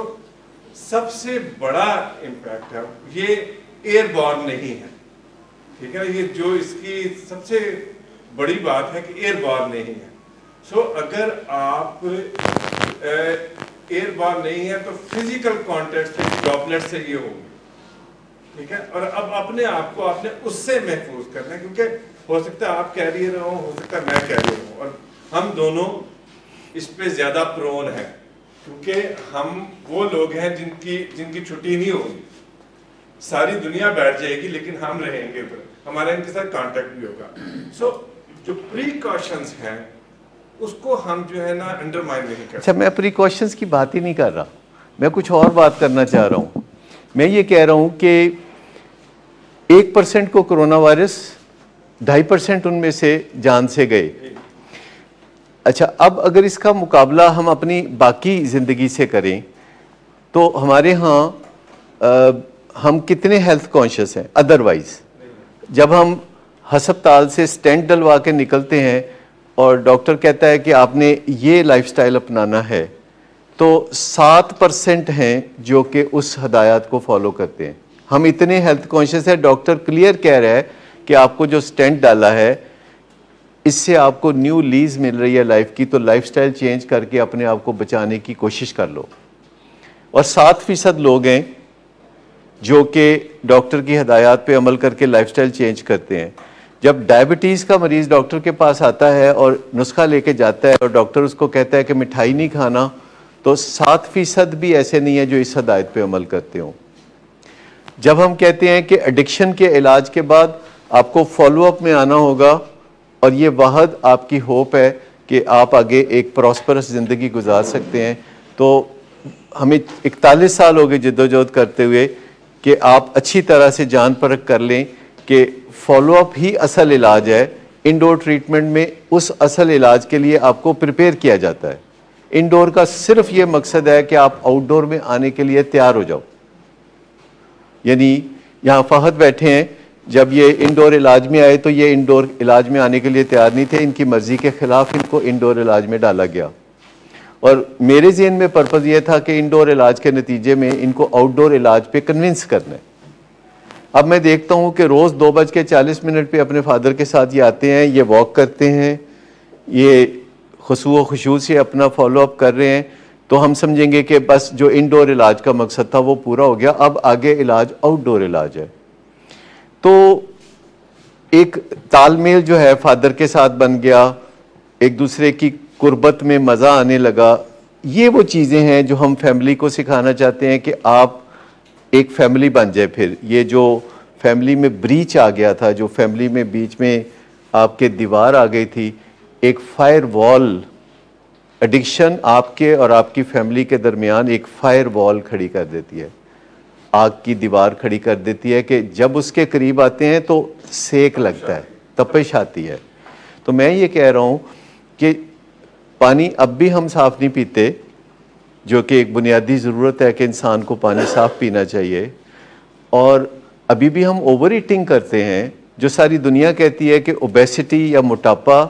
S6: सबसे बड़ा इम्पैक्ट है ये एयरबॉर्न नहीं है, ठीक है। ये जो इसकी सबसे बड़ी बात है कि एयरबॉर्न नहीं है। सो अगर आप एयरबॉर्न नहीं है तो फिजिकल कॉन्टेक्ट से, ड्रॉपलेट से ये होगी, ठीक है। और अब अपने आप को आपने उससे महफूज करना है, क्योंकि हो सकता है आप कैरियर हो सकता है मैं कैरियर हूँ, और हम दोनों इस पे ज़्यादा प्रोन है, क्योंकि हम वो लोग हैं जिनकी छुट्टी नहीं होगी। सारी दुनिया बैठ जाएगी लेकिन हम रहेंगे, हमारा इनके साथ कांटेक्ट भी होगा। सो जो प्रिकॉशंस हैं उसको हम जो है ना अंडरमाइन नहीं करते।
S1: अच्छा, मैं प्रिकॉशंस की बात ही नहीं कर रहा, मैं कुछ और बात करना चाह रहा हूँ। मैं ये कह रहा हूँ कि 1% को कोरोना वायरस, 2.5% उनमें से जान से गए। अच्छा, अब अगर इसका मुकाबला हम अपनी बाकी ज़िंदगी से करें तो हमारे यहाँ हम कितने हेल्थ कॉन्शियस हैं। अदरवाइज़ जब हम हस्पताल से स्टेंट डलवा के निकलते हैं और डॉक्टर कहता है कि आपने ये लाइफस्टाइल अपनाना है, तो 7% हैं जो कि उस हदायत को फॉलो करते हैं। हम इतने हेल्थ कॉन्शियस हैं, डॉक्टर क्लियर कह रहा है कि आपको जो स्टेंट डाला है इससे आपको न्यू लीज मिल रही है लाइफ की, तो लाइफस्टाइल चेंज करके अपने आप को बचाने की कोशिश कर लो। और 7% लोग हैं जो कि डॉक्टर की हदायत पे अमल करके लाइफस्टाइल चेंज करते हैं। जब डायबिटीज़ का मरीज़ डॉक्टर के पास आता है और नुस्खा लेके जाता है और डॉक्टर उसको कहता है कि मिठाई नहीं खाना, तो 7% भी ऐसे नहीं है जो इस हदायत पे अमल करते हों। जब हम कहते हैं कि एडिक्शन के इलाज के बाद आपको फॉलोअप में आना होगा, और ये वाहद आपकी होप है कि आप आगे एक प्रॉस्परस ज़िंदगी गुजार सकते हैं, तो हमें 41 साल हो गए जद्दोजहद करते हुए कि आप अच्छी तरह से जान परख कर लें कि फॉलोअप ही असल इलाज है। इंडोर ट्रीटमेंट में उस असल इलाज के लिए आपको प्रिपेयर किया जाता है। इंडोर का सिर्फ ये मकसद है कि आप आउटडोर में आने के लिए तैयार हो जाओ। यानी यहाँ फहद बैठे हैं, जब ये इंडोर इलाज में आए तो ये इंडोर इलाज में आने के लिए तैयार नहीं थे, इनकी मर्ज़ी के ख़िलाफ़ इनको इंडोर इलाज में डाला गया। और मेरे ज़हन में पर्पज़ ये था कि इंडोर इलाज के नतीजे में इनको आउटडोर इलाज पे कन्विंस करना है। अब मैं देखता हूँ कि रोज़ 2:40 पे अपने फादर के साथ ये आते हैं, ये वॉक करते हैं, ये खुशू व खुशू से अपना फॉलोअप कर रहे हैं, तो हम समझेंगे कि बस जो इंडोर इलाज का मकसद था वो पूरा हो गया, अब आगे इलाज आउटडोर इलाज है। तो एक तालमेल जो है फादर के साथ बन गया, एक दूसरे की कुर्बत में मज़ा आने लगा। ये वो चीज़ें हैं जो हम फैमिली को सिखाना चाहते हैं कि आप एक फैमिली बन जाए। फिर ये जो फैमिली में ब्रीच आ गया था, जो फैमिली में बीच में आपके दीवार आ गई थी, एक फायर वॉल, एडिक्शन आपके और आपकी फैमिली के दरमियान एक फायर वॉल खड़ी कर देती है, आग की दीवार खड़ी कर देती है कि जब उसके करीब आते हैं तो सेक लगता है, तपिश आती है। तो मैं ये कह रहा हूँ कि पानी अब भी हम साफ़ नहीं पीते, जो कि एक बुनियादी ज़रूरत है कि इंसान को पानी साफ़ पीना चाहिए, और अभी भी हम ओवर ईटिंग करते हैं। जो सारी दुनिया कहती है कि ओबेसिटी या मोटापा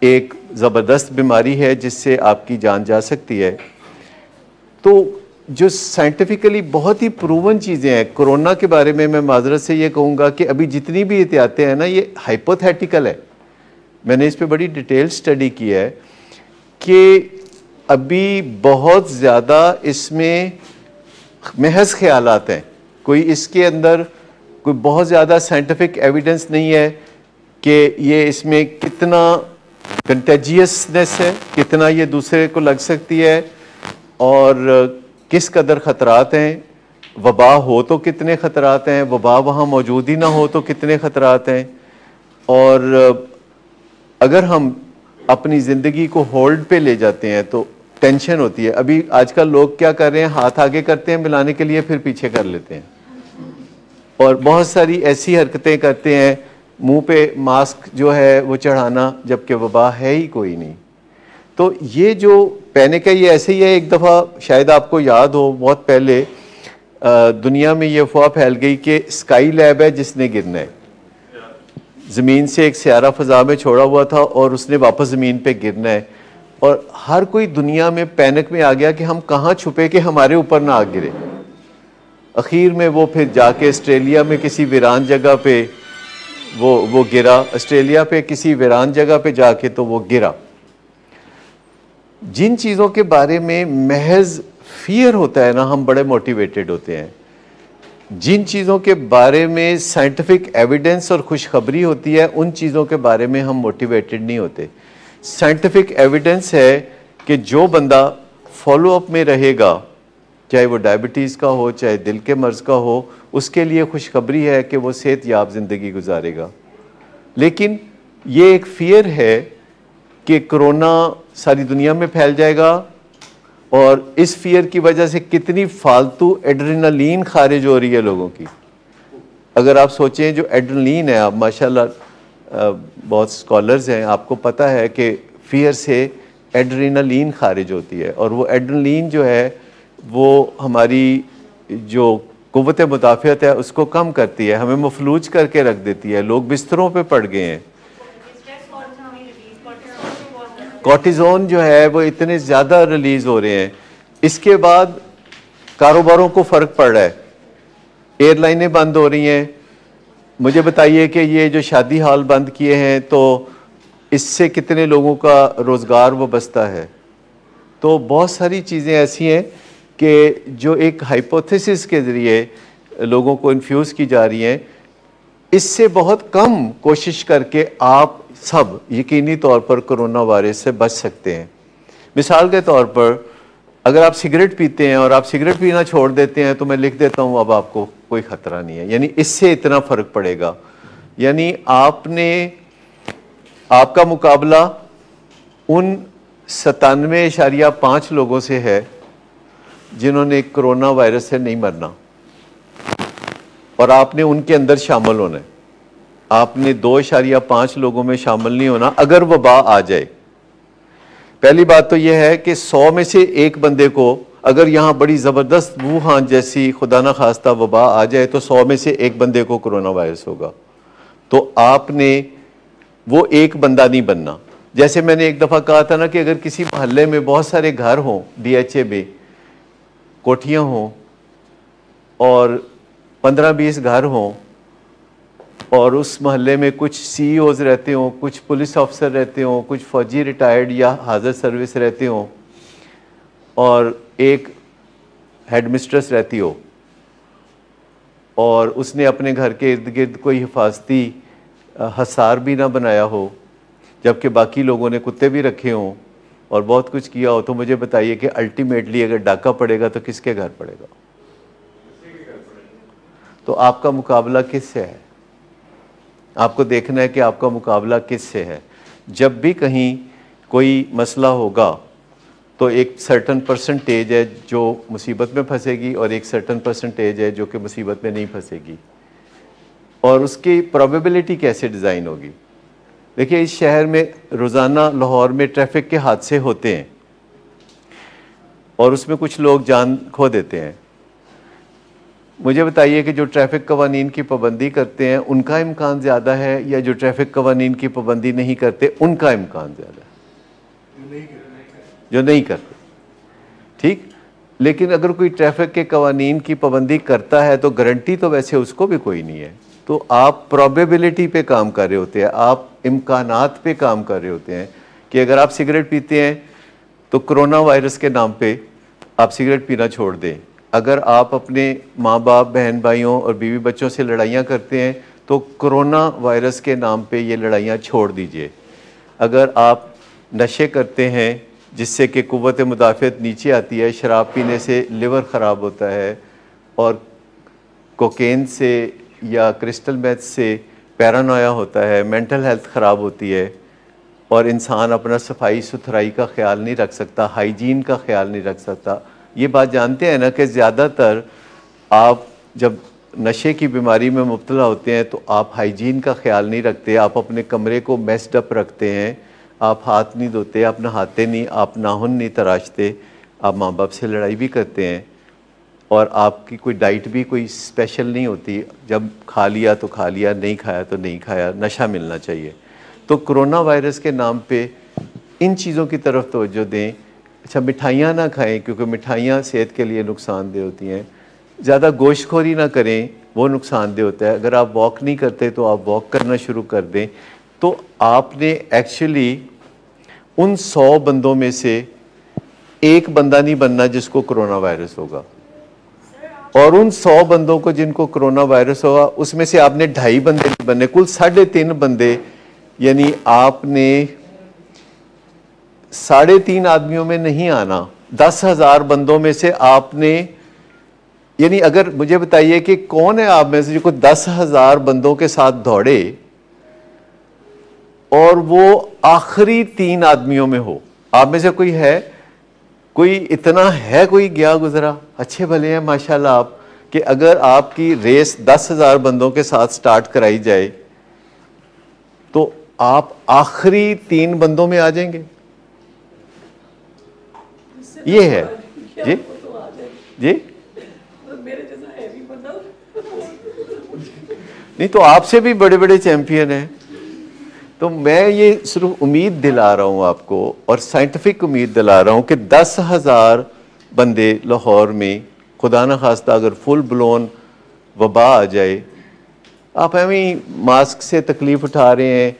S1: एक ज़बरदस्त बीमारी है जिससे आपकी जान जा सकती है, तो जो साइंटिफिकली बहुत ही प्रूवन चीज़ें हैं, कोरोना के बारे में मैं माजरत से ये कहूँगा कि अभी जितनी भी एहतियातें हैं ना, ये हाइपोथेटिकल है। मैंने इस पे बड़ी डिटेल स्टडी की है कि अभी बहुत ज़्यादा इसमें महज ख्यालात हैं, कोई इसके अंदर कोई बहुत ज़्यादा साइंटिफिक एविडेंस नहीं है कि ये इसमें कितना कंटेजियसनेस है, कितना ये दूसरे को लग सकती है और किस कदर ख़तरात हैं, वबा हो तो कितने ख़तरात हैं, वबा वहाँ मौजूद ही ना हो तो कितने ख़तरात हैं। और अगर हम अपनी ज़िंदगी को होल्ड पे ले जाते हैं तो टेंशन होती है। अभी आजकल लोग क्या कर रहे हैं, हाथ आगे करते हैं मिलाने के लिए, फिर पीछे कर लेते हैं और बहुत सारी ऐसी हरकतें करते हैं, मुंह पे मास्क जो है वो चढ़ाना, जबकि वबा है ही कोई नहीं। तो ये जो पैनिक है ये ऐसे ही है। एक दफ़ा शायद आपको याद हो, बहुत पहले दुनिया में ये अफवाह फैल गई कि स्काई लैब है जिसने गिरना है, ज़मीन से एक सियारा फ़ज़ा में छोड़ा हुआ था और उसने वापस ज़मीन पे गिरना है। और हर कोई दुनिया में पैनिक में आ गया कि हम कहाँ छुपे कि हमारे ऊपर ना आ गिरे। आखिर में वो फिर जाके ऑस्ट्रेलिया में किसी वीरान जगह पे वो गिरा, ऑस्ट्रेलिया पे किसी वीरान जगह पे जाके तो वो गिरा। जिन चीज़ों के बारे में महज फियर होता है ना, हम बड़े मोटिवेटेड होते हैं। जिन चीज़ों के बारे में साइंटिफिक एविडेंस और खुशखबरी होती है, उन चीज़ों के बारे में हम मोटिवेटेड नहीं होते। साइंटिफिक एविडेंस है कि जो बंदा फॉलो अप में रहेगा, चाहे वो डायबिटीज़ का हो, चाहे दिल के मर्ज़ का हो, उसके लिए खुशखबरी है कि वो सेहतयाब ज़िंदगी गुजारेगा। लेकिन ये एक फ़ियर है कि कोरोना सारी दुनिया में फैल जाएगा और इस फियर की वजह से कितनी फालतू एड्रेनलिन खारिज हो रही है लोगों की। अगर आप सोचें जो एड्रेनलिन है, आप माशाल्लाह बहुत स्कॉलर्स हैं, आपको पता है कि फियर से एड्रेनलिन खारिज होती है और वो एड्रेनलिन जो है वो हमारी जो कुव्वत मुदाफ़ियत है उसको कम करती है, हमें मफलूज करके रख देती है। लोग बिस्तरों पे पड़ गए हैं। कॉर्टिज़ोन जो है वो इतने ज़्यादा रिलीज़ हो रहे हैं। इसके बाद कारोबारों को फ़र्क पड़ रहा है, एयरलाइनें बंद हो रही हैं। मुझे बताइए कि ये जो शादी हाल बंद किए हैं तो इससे कितने लोगों का रोज़गार वो बचता है। तो बहुत सारी चीज़ें ऐसी हैं कि जो एक हाइपोथेसिस के ज़रिए लोगों को इन्फ्यूज़ की जा रही हैं। इससे बहुत कम कोशिश करके आप सब यकीनी तौर पर कोरोना वायरस से बच सकते हैं। मिसाल के तौर पर अगर आप सिगरेट पीते हैं और आप सिगरेट पीना छोड़ देते हैं तो मैं लिख देता हूँ अब आपको कोई ख़तरा नहीं है, यानी इससे इतना फ़र्क पड़ेगा। यानी आपका मुकाबला उन 97.5 लोगों से है जिन्होंने कोरोना वायरस से नहीं मरना और आपने उनके अंदर शामिल होना है। आपने 2.5 लोगों में शामिल नहीं होना अगर वबा आ जाए। पहली बात तो यह है कि 100 में से एक बंदे को अगर यहाँ बड़ी ज़बरदस्त वुहान जैसी खुदा ना खास्ता वबा आ जाए तो 100 में से एक बंदे को कोरोना वायरस होगा। तो आपने वो एक बंदा नहीं बनना। जैसे मैंने एक दफ़ा कहा था ना कि अगर किसी मोहल्ले में बहुत सारे घर हों, DHA में कोठियाँ हों और 15-20 घर हों और उस मोहल्ले में कुछ CEOs रहते हों, कुछ पुलिस ऑफिसर रहते हों, कुछ फ़ौजी रिटायर्ड या हाज़र सर्विस रहते हों और एक हेड मिस्ट्रेस रहती हो और उसने अपने घर के इर्द गिर्द कोई हिफाजती हसार भी ना बनाया हो, जबकि बाकी लोगों ने कुत्ते भी रखे हों और बहुत कुछ किया हो, तो मुझे बताइए कि अल्टीमेटली अगर डाका पड़ेगा तो किसके घर पड़ेगा? तो आपका मुकाबला किससे है? आपको देखना है कि आपका मुकाबला किससे है। जब भी कहीं कोई मसला होगा तो एक सर्टन परसेंटेज है जो मुसीबत में फंसेगी और एक सर्टन परसेंटेज है जो कि मुसीबत में नहीं फंसेगी। और उसकी प्रोबेबिलिटी कैसे डिज़ाइन होगी? देखिए, इस शहर में रोज़ाना लाहौर में ट्रैफिक के हादसे होते हैं और उसमें कुछ लोग जान खो देते हैं। मुझे बताइए कि जो ट्रैफिक कवानीन की पाबंदी करते हैं उनका इम्कान ज़्यादा है या जो ट्रैफिक कवानीन की पाबंदी नहीं करते उनका इम्कान ज़्यादा है? जो नहीं करते। ठीक, लेकिन अगर कोई ट्रैफिक के कवानीन की पाबंदी करता है तो गारंटी तो वैसे उसको भी कोई नहीं है। तो आप प्रोबेबिलिटी पे काम कर रहे होते हैं, आप इम्कानात पे काम कर रहे होते हैं कि अगर आप सिगरेट पीते हैं तो कोरोना वायरस के नाम पे आप सिगरेट पीना छोड़ दें। अगर आप अपने माँ बाप, बहन भाइयों और बीवी बच्चों से लड़ाइयाँ करते हैं तो कोरोना वायरस के नाम पे ये लड़ाइयाँ छोड़ दीजिए। अगर आप नशे करते हैं जिससे कि कुव्वत मुदाफ़ियत नीचे आती है, शराब पीने से लिवर ख़राब होता है और कोकेन से या क्रिस्टल मेथ से पैरानोया होता है, मेंटल हेल्थ ख़राब होती है और इंसान अपना सफाई सुथराई का ख्याल नहीं रख सकता, हाइजीन का ख्याल नहीं रख सकता। ये बात जानते हैं ना कि ज़्यादातर आप जब नशे की बीमारी में मुब्तला होते हैं तो आप हाइजीन का ख्याल नहीं रखते, आप अपने कमरे को मेस्ड अप रखते हैं, आप हाथ नहीं धोते, आप नहाते नहीं, आप नाखून नहीं तराशते, आप माँ बाप से लड़ाई भी करते हैं और आपकी कोई डाइट भी कोई स्पेशल नहीं होती। जब खा लिया तो खा लिया, नहीं खाया तो नहीं खाया, नशा मिलना चाहिए। तो कोरोना वायरस के नाम पे इन चीज़ों की तरफ तवज्जो दें। अच्छा, मिठाइयाँ ना खाएं क्योंकि मिठाइयाँ सेहत के लिए नुकसानदेह होती हैं। ज़्यादा गोश्तखोरी ना करें, वो नुकसानदेह होता है। अगर आप वॉक नहीं करते तो आप वॉक करना शुरू कर दें। तो आपने एक्चुअली उन 100 बंदों में से एक बंदा नहीं बनना जिसको कोरोना वायरस होगा, और उन 100 बंदों को जिनको कोरोना वायरस होगा उसमें से आपने 2.5 बंदे नहीं बनने, कुल 3.5 बंदे। यानी आपने 3.5 आदमियों में नहीं आना। 10,000 बंदों में से आपने, यानी अगर मुझे बताइए कि कौन है आप में से जो 10,000 बंदों के साथ दौड़े और वो आखिरी 3 आदमियों में हो। आप में से कोई है, कोई इतना है, कोई गया गुजरा? अच्छे भले हैं माशाल्लाह आप, कि अगर आपकी रेस 10,000 बंदों के साथ स्टार्ट कराई जाए तो आप आखिरी 3 बंदों में आ जाएंगे। ये है जी जी। नहीं तो आपसे भी बड़े बड़े चैंपियन हैं। तो मैं ये सिर्फ उम्मीद दिला रहा हूँ आपको, और साइंटिफिक उम्मीद दिला रहा हूँ कि 10,000 बंदे लाहौर में, खुदा न खास्ता अगर फुल ब्लोन वबा आ जाए, आप हमें मास्क से तकलीफ़ उठा रहे हैं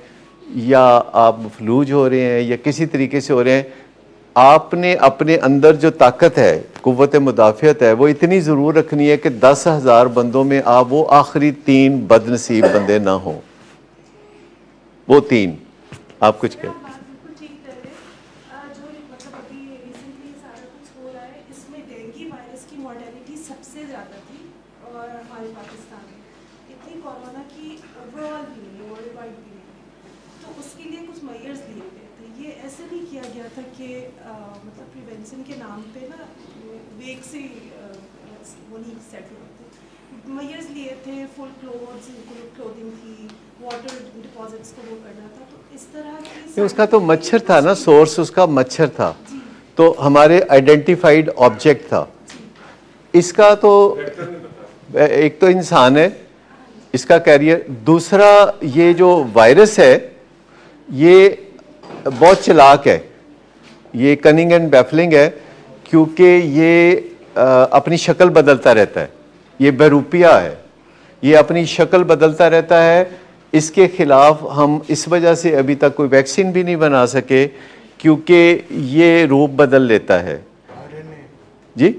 S1: या आप मफलूज हो रहे हैं या किसी तरीके से हो रहे हैं, आपने अपने अंदर जो ताकत है, कुव्वत मुदाफ़ियत है, वो इतनी ज़रूर रखनी है कि 10,000 बंदों में आप वो आखिरी 3 बदनसीब बंदे ना हो। वो 3 आप कुछ कहें।
S7: मतलब प्रिवेंशन के नाम पे ना वेग से वो नहीं सेट होते, मेजर्स लिए थे, फुल क्लोथिंग थी, वाटर डिपॉजिट्स को वो करना था। तो इस तरह की
S1: उसका तो मच्छर था ना, सोर्स उसका मच्छर था, तो हमारे आइडेंटिफाइड ऑब्जेक्ट था। इसका तो एक तो इंसान है, इसका कैरियर, दूसरा ये जो वायरस है ये बहुत चालाक है, ये कनिंग एंड बैफलिंग है, क्योंकि ये अपनी शक्ल बदलता रहता है। ये बहरूपिया है, ये अपनी शक्ल बदलता रहता है। इसके खिलाफ हम इस वजह से अभी तक कोई वैक्सीन भी नहीं बना सके, क्योंकि ये रूप बदल लेता है। जी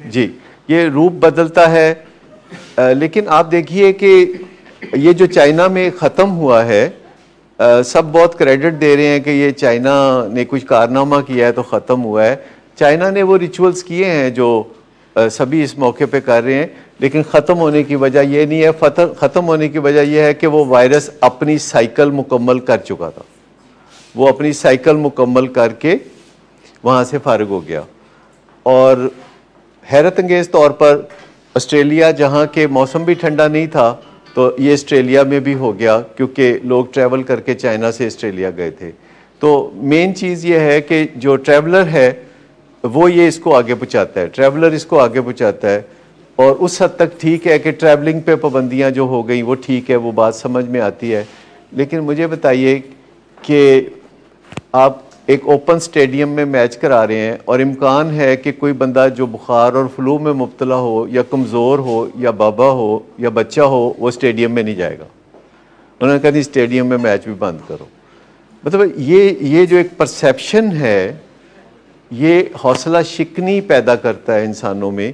S1: जी, ये रूप बदलता है। लेकिन आप देखिए कि ये जो चाइना में ख़त्म हुआ है, सब बहुत क्रेडिट दे रहे हैं कि ये चाइना ने कुछ कारनामा किया है तो ख़त्म हुआ है। चाइना ने वो रिचुअल्स किए हैं जो सभी इस मौके पे कर रहे हैं, लेकिन ख़त्म होने की वजह ये नहीं है। ख़त्म होने की वजह यह है कि वो वायरस अपनी साइकिल मुकम्मल कर चुका था, वो अपनी साइकिल मुकम्मल करके वहाँ से फारिग हो गया। और हैरत अंगेज़ तौर पर ऑस्ट्रेलिया, जहाँ के मौसम भी ठंडा नहीं था, तो ये ऑस्ट्रेलिया में भी हो गया, क्योंकि लोग ट्रैवल करके चाइना से ऑस्ट्रेलिया गए थे। तो मेन चीज़ ये है कि जो ट्रैवलर है वो ये इसको आगे पहुँचाता है, ट्रैवलर इसको आगे पहुँचाता है। और उस हद तक ठीक है कि ट्रैवलिंग पे पाबंदियाँ जो हो गई वो ठीक है, वो बात समझ में आती है। लेकिन मुझे बताइए कि आप एक ओपन स्टेडियम में मैच करा रहे हैं और इम्कान है कि कोई बंदा जो बुखार और फ्लू में मुब्तला हो या कमज़ोर हो या बाबा हो या बच्चा हो वो स्टेडियम में नहीं जाएगा। उन्होंने कहा नहीं स्टेडियम में मैच भी बंद करो। मतलब ये जो एक परसेप्शन है ये हौसला शिकनी पैदा करता है इंसानों में।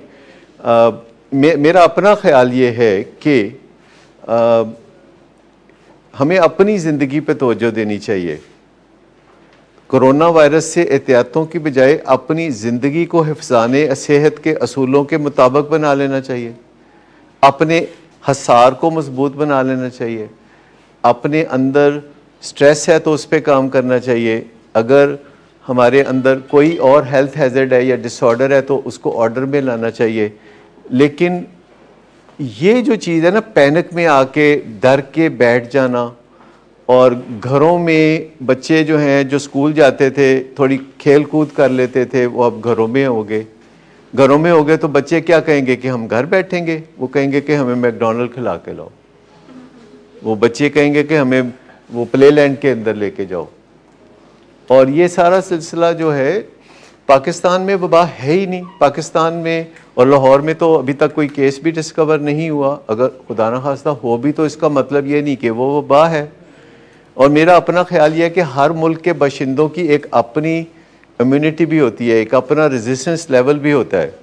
S1: मेरा अपना ख्याल ये है कि हमें अपनी ज़िंदगी पे तवज्जो देनी चाहिए। कोरोना वायरस से एहतियातों की बजाय अपनी ज़िंदगी को हिफ़्ज़ाने सेहत के असूलों के मुताबिक बना लेना चाहिए। अपने हसार को मजबूत बना लेना चाहिए। अपने अंदर स्ट्रेस है तो उस पर काम करना चाहिए। अगर हमारे अंदर कोई और हेल्थ हैज़र्ड है या डिसऑर्डर है तो उसको ऑर्डर में लाना चाहिए। लेकिन ये जो चीज़ है ना, पैनिक में आके डर के बैठ जाना, और घरों में बच्चे जो हैं जो स्कूल जाते थे थोड़ी खेल कूद कर लेते थे वो अब घरों में हो गए। घरों में हो गए तो बच्चे क्या कहेंगे कि हम घर बैठेंगे, वो कहेंगे कि हमें मैकडॉनल्ड खिला के लाओ। वो बच्चे कहेंगे कि हमें वो प्ले लैंड के अंदर लेके जाओ। और ये सारा सिलसिला जो है पाकिस्तान में वबा है ही नहीं। पाकिस्तान में और लाहौर में तो अभी तक कोई केस भी डिस्कवर नहीं हुआ। अगर खुदा न खास्ता हो भी तो इसका मतलब ये नहीं कि वो वबा है। और मेरा अपना ख्याल ये है कि हर मुल्क के बाशिंदों की एक अपनी इम्यूनिटी भी होती है, एक अपना रेजिस्टेंस लेवल भी होता है।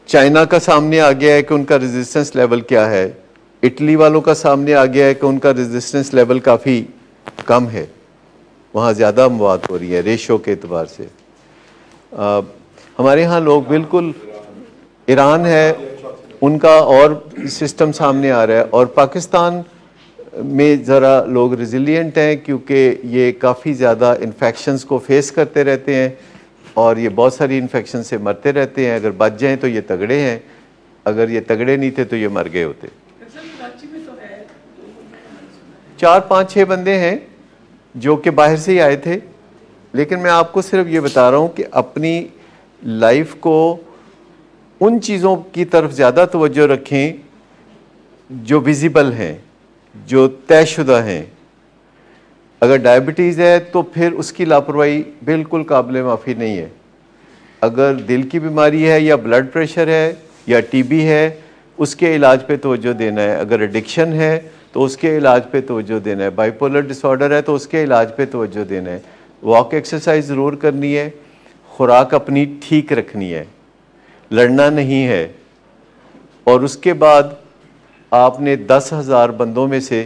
S1: चाइना का सामने आ गया है कि उनका रेजिस्टेंस लेवल क्या है, इटली वालों का सामने आ गया है कि उनका रेजिस्टेंस लेवल काफ़ी कम है, वहाँ ज़्यादा अमवात हो रही है रेशो के एतबार से। हमारे यहाँ लोग बिल्कुल, ईरान है उनका और सिस्टम सामने आ रहा है। और पाकिस्तान में ज़रा लोग रेजिलिएंट हैं क्योंकि ये काफ़ी ज़्यादा इन्फेक्शंस को फेस करते रहते हैं और ये बहुत सारी इन्फेक्शन से मरते रहते हैं। अगर बच जाएं तो ये तगड़े हैं, अगर ये तगड़े नहीं थे तो ये मर गए होते। 4-5-6 बंदे हैं जो कि बाहर से ही आए थे। लेकिन मैं आपको सिर्फ ये बता रहा हूँ कि अपनी लाइफ को उन चीज़ों की तरफ ज़्यादा तवज्जो रखें जो विजिबल हैं, जो तयशुदा हैं। अगर डायबिटीज़ है तो फिर उसकी लापरवाही बिल्कुल काबिल माफ़ी नहीं है। अगर दिल की बीमारी है या ब्लड प्रेशर है या टीबी है, उसके इलाज पे तवज्जो देना है। अगर एडिक्शन है तो उसके इलाज पे तवज्जो देना है। बाइपोलर डिसऑर्डर है तो उसके इलाज पे तवज्जो देना है। वॉक एक्सरसाइज ज़रूर करनी है, खुराक अपनी ठीक रखनी है, लड़ना नहीं है। और उसके बाद आपने 10,000 बंदों में से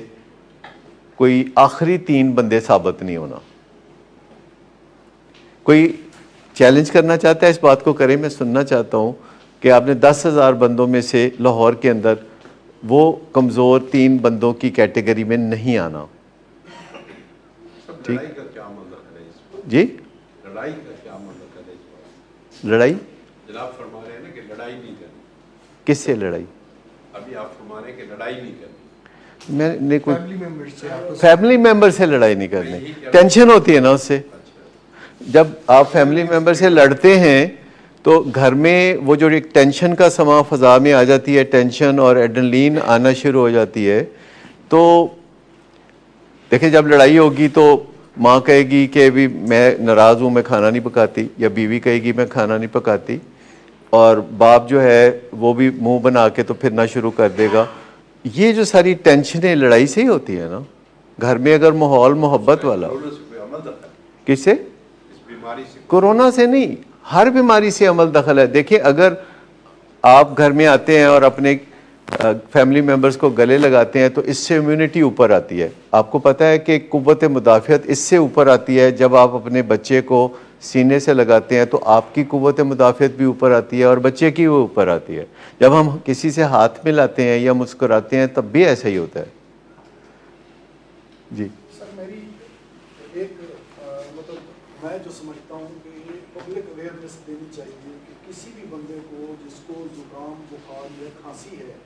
S1: कोई आखिरी 3 बंदे साबित नहीं होना। कोई चैलेंज करना चाहता है इस बात को करें। मैं सुनना चाहता हूँ कि आपने 10,000 बंदों में से लाहौर के अंदर वो कमज़ोर 3 बंदों की कैटेगरी में नहीं आना। ठीक जी,
S8: लड़ाई का क्या मतलब है?
S1: लड़ाई
S8: जनाब फरमा रहे हैं ना कि लड़ाई नहीं करनी।
S1: किससे लड़ाई?
S8: अभी आप फरमा रहे हैं कि लड़ाई नहीं करनी।
S1: मैंने कोई
S4: फैमिली
S1: मेम्बर से लड़ाई नहीं करनी। टेंशन होती है ना उससे। जब आप फैमिली मेम्बर से लड़ते हैं तो घर में वो जो एक टेंशन का समा फ़ज़ा में आ जाती है, टेंशन और एड्रेनलिन आना शुरू हो जाती है। तो देखिए जब लड़ाई होगी तो माँ कहेगी कि अभी मैं नाराज़ हूँ, मैं खाना नहीं पकाती, या बीवी कहेगी मैं खाना नहीं पकाती, और बाप जो है वो भी मुंह बना के तो फिर ना शुरू कर देगा। ये जो सारी टेंशनें लड़ाई से ही होती है ना। घर में अगर माहौल मोहब्बत वाला, किससे? कोरोना से नहीं, हर बीमारी से अमल दखल है। देखिए अगर आप घर में आते हैं और अपने फैमिली मेम्बर्स को गले लगाते हैं तो इससे इम्यूनिटी ऊपर आती है। आपको पता है कि कुव्वत मुदाफ़ियत इससे ऊपर आती है। जब आप अपने बच्चे को सीने से लगाते हैं तो आपकी कुव्वत मुदाफ़ियत भी ऊपर आती है और बच्चे की वो ऊपर आती है। जब हम किसी से हाथ मिलाते हैं या मुस्कुराते हैं तब भी ऐसा ही होता है। जी
S9: सर, मेरी एक मतलब मैं जो समझता हूँ कि ये पब्लिक अवेयरनेस देनी चाहिए कि किसी भी बंदे को जिसको जुकाम, बुखार या खांसी है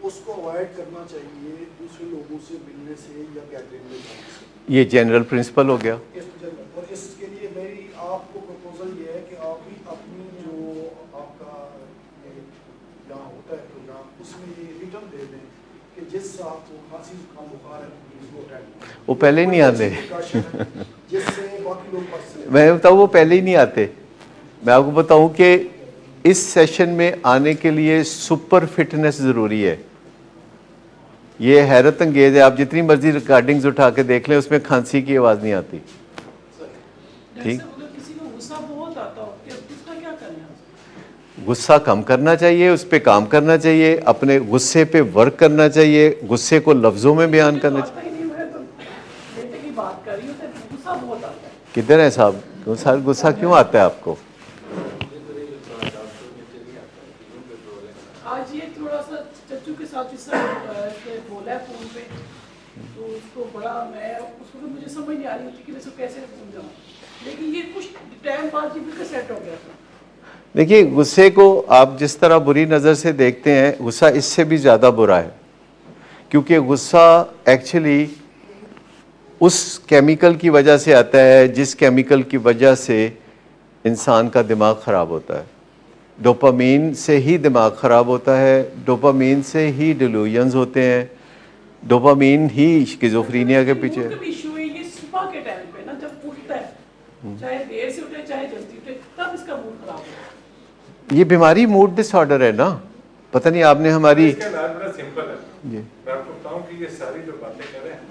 S9: उसको अवॉइड करना चाहिए दूसरे लोगों से मिलने से या गैदरिंग में जाने से।
S1: ये जनरल प्रिंसिपल हो गया।
S9: और इसके लिए मेरी आपको प्रपोजल ये है कि आप भी अपनी जो आपका यहाँ होता है प्रोग्राम उसमें ये रिटर्न दे दें कि जिस आपको खांसी जुकाम बुखार है उसको अटैक
S1: वो पहले नहीं आते
S9: जिससे बाकी लोग बच सकें।
S1: मैं बताऊँ वो पहले ही नहीं आते। मैं आपको बताऊँ कि इस सेशन में आने के लिए सुपर फिटनेस ज़रूरी है। ये हैरत अंगेज़ है, आप जितनी मर्जी रिकॉर्डिंग्स उठा के देख लें उसमें खांसी की आवाज़ नहीं आती। ठीक,
S7: किसी को गुस्सा बहुत आता हो, उसका क्या करना है?
S1: गुस्सा कम करना चाहिए, उस पर काम करना चाहिए, अपने गुस्से पे वर्क करना चाहिए, गुस्से को लफ्ज़ों में बयान करना चाहिए।
S7: बेटे की बात कर रही हूँ तो गुस्सा बहुत आता है।
S1: किधर है साहब, गुस्सा क्यों आता है आपको?
S7: आज ये थोड़ा सा चच्चू के साथ बोला है फोन पे, तो उसको बड़ा मैं उसको तो मुझे समझ नहीं आ रही थी कि मैं इसको कैसे समझाऊं, लेकिन ये कुछ टाइम बाद ये बिल्कुल सेट हो गया था।
S1: देखिए, गुस्से को आप जिस तरह बुरी नज़र से देखते हैं, गुस्सा इससे भी ज़्यादा बुरा है, क्योंकि गुस्सा एक्चुअली उस केमिकल की वजह से आता है जिस केमिकल की वजह से इंसान का दिमाग ख़राब होता है। डोपामीन से ही दिमाग ख़राब होता है, डोपामीन से ही डिल्यूजन्स होते हैं, डोपामीन ही स्किज़ोफ्रेनिया के पीछे।
S7: इशू है ये सुबह के टाइम पे ना, जब उठता है, चाहे देर से उठे चाहे जल्दी उठे, तब इसका मूड खराब होता है।
S1: ये बीमारी मूड डिसऑर्डर है ना, पता नहीं आपने हमारी।
S6: इसका इलाज बड़ा सिंपल है। मैं आपको बताऊं कि ये सारी जो बातें कर रहे हैं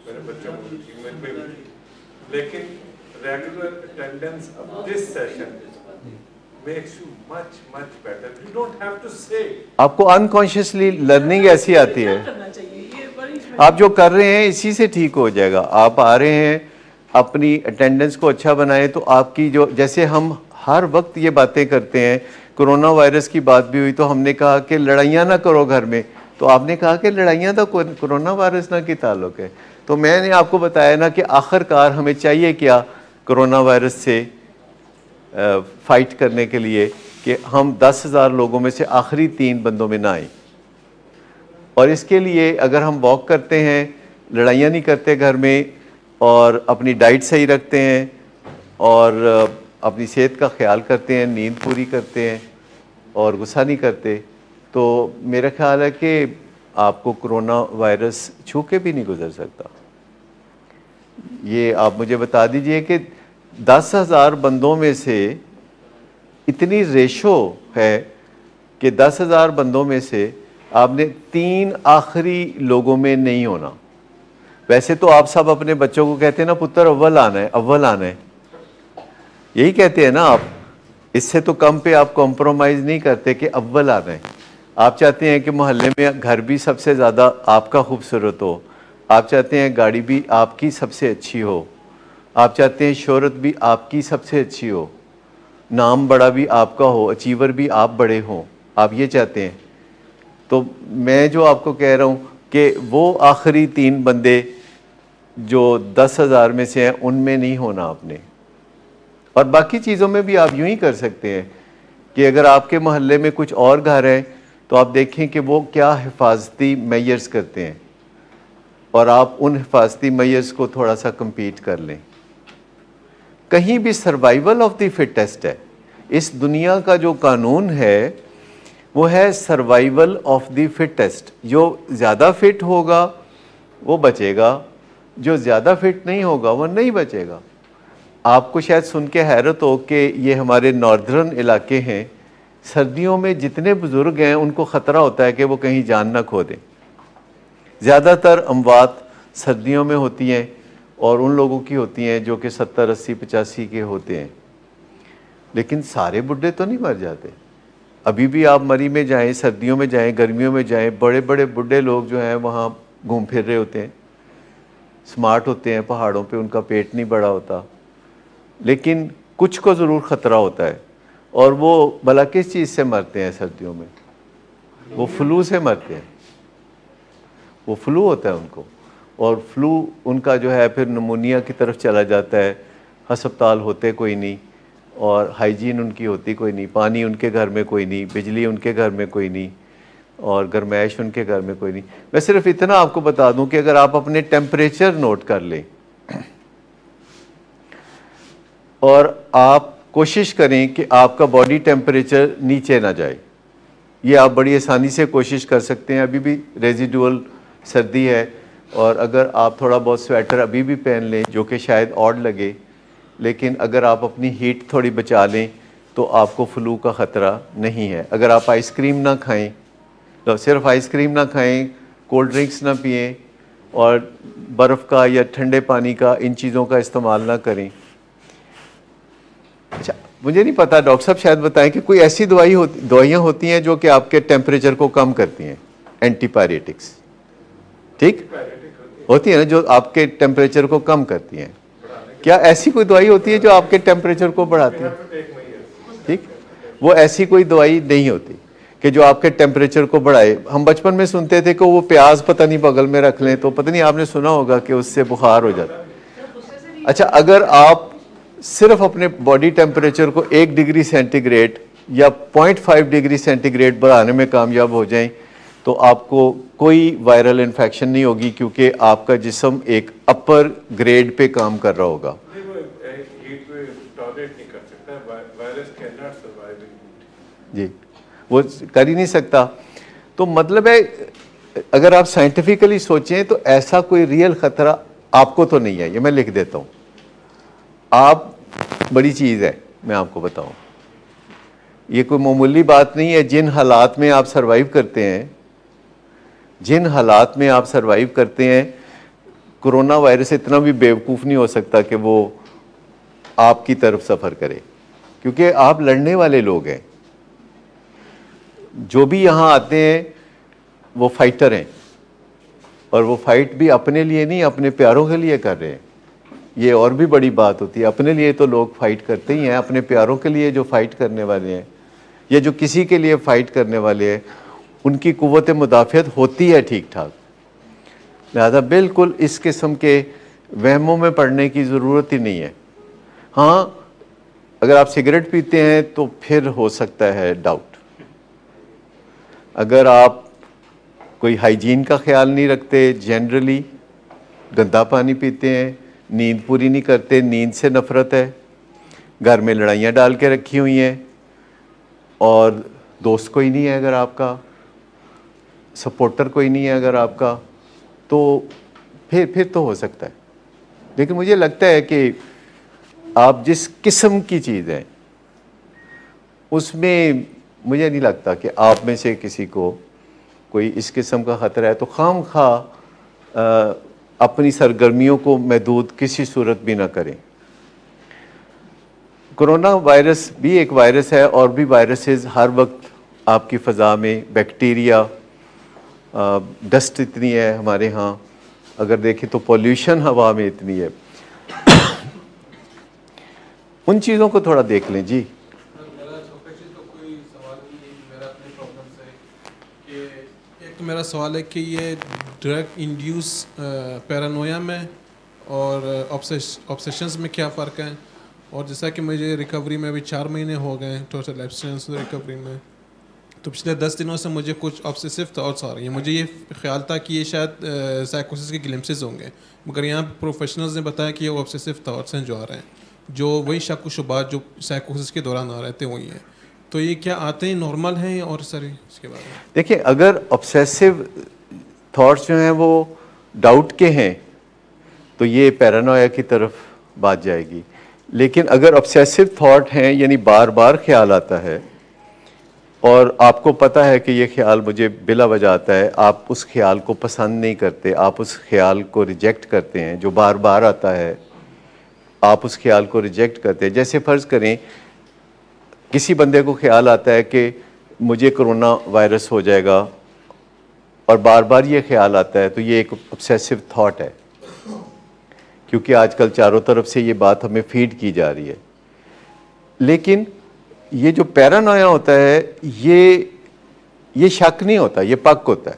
S6: मेरे बच्चों को, लेकिन regular attendance of this session makes you much better. You don't have to say.
S1: आपको अनकॉन्शियसली लर्निंग ऐसी आती है, आप जो कर रहे हैं इसी से ठीक हो जाएगा। आप आ रहे हैं, अपनी अटेंडेंस को अच्छा बनाएं, तो आपकी जो, जैसे हम हर वक्त ये बातें करते हैं, कोरोना वायरस की बात भी हुई तो हमने कहा कि लड़ाइयाँ ना करो घर में, तो आपने कहा कि लड़ाइयाँ तो कोरोना वायरस ना की ताल्लुक है। तो मैंने आपको बताया ना कि आखिरकार हमें चाहिए क्या कोरोना वायरस से फाइट करने के लिए, कि हम 10,000 लोगों में से आखिरी 3 बंदों में ना आए। और इसके लिए अगर हम वॉक करते हैं, लड़ाइयाँ नहीं करते घर में, और अपनी डाइट सही रखते हैं, और अपनी सेहत का ख्याल करते हैं, नींद पूरी करते हैं, और गुस्सा नहीं करते, तो मेरा ख्याल है कि आपको कोरोना वायरस छू के भी नहीं गुजर सकता। ये आप मुझे बता दीजिए कि 10,000 बंदों में से इतनी रेशो है कि 10,000 बंदों में से आपने 3 आखिरी लोगों में नहीं होना। वैसे तो आप सब अपने बच्चों को कहते हैं ना, पुत्र अव्वल आना है, अव्वल आना है, यही कहते हैं ना आप। इससे तो कम पे आप कॉम्प्रोमाइज़ नहीं करते कि अव्वल आना है। आप चाहते हैं कि मोहल्ले में घर भी सबसे ज़्यादा आपका खूबसूरत हो, आप चाहते हैं गाड़ी भी आपकी सबसे अच्छी हो, आप चाहते हैं शोहरत भी आपकी सबसे अच्छी हो, नाम बड़ा भी आपका हो, अचीवर भी आप बड़े हों, आप ये चाहते हैं। तो मैं जो आपको कह रहा हूँ कि वो आखिरी 3 बंदे जो 10,000 में से हैं, उनमें नहीं होना आपने। और बाकी चीज़ों में भी आप यूँ ही कर सकते हैं कि अगर आपके मोहल्ले में कुछ और घर हैं तो आप देखें कि वो क्या हिफाजती मेजर्स करते हैं, और आप उन हिफाजती मेजर्स को थोड़ा सा कम्पीट कर लें। कहीं भी सर्वाइवल ऑफ द फिटेस्ट है। इस दुनिया का जो कानून है वो है सर्वाइवल ऑफ द फिटेस्ट। जो ज़्यादा फिट होगा वो बचेगा, जो ज़्यादा फिट नहीं होगा वो नहीं बचेगा। आपको शायद सुन के हैरत हो कि ये हमारे नॉर्दर्न इलाके हैं, सर्दियों में जितने बुज़ुर्ग हैं उनको ख़तरा होता है कि वो कहीं जान ना खो दें। ज़्यादातर अमवात सर्दियों में होती हैं, और उन लोगों की होती हैं जो कि 70, 80, 85 के होते हैं। लेकिन सारे बुढ़े तो नहीं मर जाते। अभी भी आप मरी में जाएं, सर्दियों में जाएं, गर्मियों में जाएं, बड़े बड़े बुढ़े लोग जो हैं वहाँ घूम फिर रहे होते हैं, स्मार्ट होते हैं, पहाड़ों पे उनका पेट नहीं बड़ा होता। लेकिन कुछ को ज़रूर ख़तरा होता है, और वो भला किस चीज़ से मरते हैं सर्दियों में? वो फ्लू से मरते हैं। वो फ्लू होता है उनको, और फ्लू उनका जो है फिर नमूनिया की तरफ चला जाता है। हस्पताल होते कोई नहीं, और हाइजीन उनकी होती कोई नहीं, पानी उनके घर में कोई नहीं, बिजली उनके घर में कोई नहीं, और गर्माइश उनके घर में कोई नहीं। मैं सिर्फ इतना आपको बता दूं कि अगर आप अपने टेम्परेचर नोट कर लें और आप कोशिश करें कि आपका बॉडी टेम्परेचर नीचे ना जाए, ये आप बड़ी आसानी से कोशिश कर सकते हैं। अभी भी रेजिडुअल सर्दी है और अगर आप थोड़ा बहुत स्वेटर अभी भी पहन लें जो कि शायद ऑड लगे, लेकिन अगर आप अपनी हीट थोड़ी बचा लें तो आपको फ्लू का ख़तरा नहीं है। अगर आप आइसक्रीम ना खाएं, तो सिर्फ आइसक्रीम ना खाएं, कोल्ड ड्रिंक्स ना पिएं और बर्फ़ का या ठंडे पानी का, इन चीज़ों का इस्तेमाल ना करें। अच्छा, मुझे नहीं पता, डॉक्टर साहब शायद बताएं कि कोई ऐसी दवाइयाँ होती हैं जो कि आपके टेम्परेचर को कम करती हैं, एंटीपायरेटिक्स, ठीक होती है ना, जो आपके टेम्परेचर को कम करती हैं। क्या ऐसी कोई दवाई होती है जो आपके टेम्परेचर को बढ़ाती है? ठीक, वो ऐसी कोई दवाई नहीं होती कि जो आपके टेम्परेचर को बढ़ाए। हम बचपन में सुनते थे कि वो प्याज पता नहीं बगल में रख लें तो पता नहीं, आपने सुना होगा कि उससे बुखार हो जाता है। अच्छा, अगर आप सिर्फ अपने बॉडी टेम्परेचर को 1 डिग्री सेंटीग्रेड या 0.5 डिग्री सेंटीग्रेड बढ़ाने में कामयाब हो जाएं तो आपको कोई वायरल इन्फेक्शन नहीं होगी, क्योंकि आपका जिस्म एक अपर ग्रेड पे काम कर रहा होगा। जी, वो कर ही नहीं सकता। तो मतलब है, अगर आप साइंटिफिकली सोचें तो ऐसा कोई रियल ख़तरा आपको तो नहीं है। ये मैं लिख देता हूँ, आप बड़ी चीज़ है, मैं आपको बताऊँ, ये कोई मामूली बात नहीं है। जिन हालात में आप सरवाइव करते हैं, जिन हालात में आप सरवाइव करते हैं, कोरोना वायरस इतना भी बेवकूफ़ नहीं हो सकता कि वो आपकी तरफ सफ़र करे, क्योंकि आप लड़ने वाले लोग हैं। जो भी यहाँ आते हैं वो फाइटर हैं, और वो फाइट भी अपने लिए नहीं, अपने प्यारों के लिए कर रहे हैं। ये और भी बड़ी बात होती है। अपने लिए तो लोग फाइट करते ही हैं, अपने प्यारों के लिए जो फाइट करने वाले हैं या जो किसी के लिए फाइट करने वाले हैं, उनकी कुव्वत मुदाफ़ियत होती है ठीक ठाक। लिहाजा बिल्कुल इस किस्म के वहमों में पड़ने की ज़रूरत ही नहीं है। हाँ, अगर आप सिगरेट पीते हैं तो फिर हो सकता है डाउट। अगर आप कोई हाइजीन का ख्याल नहीं रखते, जनरली गंदा पानी पीते हैं, नींद पूरी नहीं करते, नींद से नफ़रत है, घर में लड़ाइयाँ डाल के रखी हुई हैं और दोस्त कोई नहीं है, अगर आपका सपोर्टर कोई नहीं है अगर आपका, तो फिर तो हो सकता है। लेकिन मुझे लगता है कि आप जिस किस्म की चीज़ है उसमें मुझे नहीं लगता कि आप में से किसी को कोई इस किस्म का ख़तरा है, तो खामखा अपनी सरगर्मियों को महदूद किसी सूरत भी ना करें। कोरोना वायरस भी एक वायरस है, और भी वायरसेस हर वक्त आपकी फ़ज़ा में, बैक्टीरिया, डस्ट इतनी है हमारे यहाँ, अगर देखें तो पॉल्यूशन हवा में इतनी है। उन चीज़ों को थोड़ा देख लें जी।
S10: मेरा सवाल है कि ये ड्रग इंड्यूस पैरानोया में और ऑब्सेशंस में क्या फ़र्क है? और जैसा कि मुझे रिकवरी में अभी 4 महीने हो गए टोटल एब्स्टिनेंस रिकवरी में, तो पिछले 10 दिनों से मुझे कुछ ऑब्सेसिव थॉट्स आ रही हैं। मुझे ये ख्याल था कि ये शायद साइकोसिस के ग्लिम्पसेस होंगे, मगर यहाँ प्रोफेशनल्स ने बताया कि ये ऑब्सेसिव थॉट्स हैं जो आ रहे हैं, जो वही शक व शुबात जो साइकोसिस के दौरान आ रहे थे वही हैं। तो ये क्या आते हैं, नॉर्मल हैं? और सर इसके बारे में
S1: देखिए, अगर ऑब्सेसिव थॉट्स जो हैं वो डाउट के हैं तो ये पैरानोया की तरफ बात जाएगी। लेकिन अगर ऑब्सेसिव थॉट हैं, यानी बार बार ख्याल आता है और आपको पता है कि ये ख्याल मुझे बिला वजह आता है, आप उस ख्याल को पसंद नहीं करते, आप उस ख्याल को रिजेक्ट करते हैं, जो बार बार आता है आप उस ख्याल को रिजेक्ट करते हैं। जैसे फ़र्ज़ करें किसी बंदे को ख्याल आता है कि मुझे कोरोना वायरस हो जाएगा और बार बार ये ख्याल आता है, तो ये एक ऑब्सेसिव थॉट है, क्योंकि आजकल चारों तरफ से ये बात हमें फीड की जा रही है। लेकिन ये जो पैरानोया होता है ये शक नहीं होता, ये पक होता है।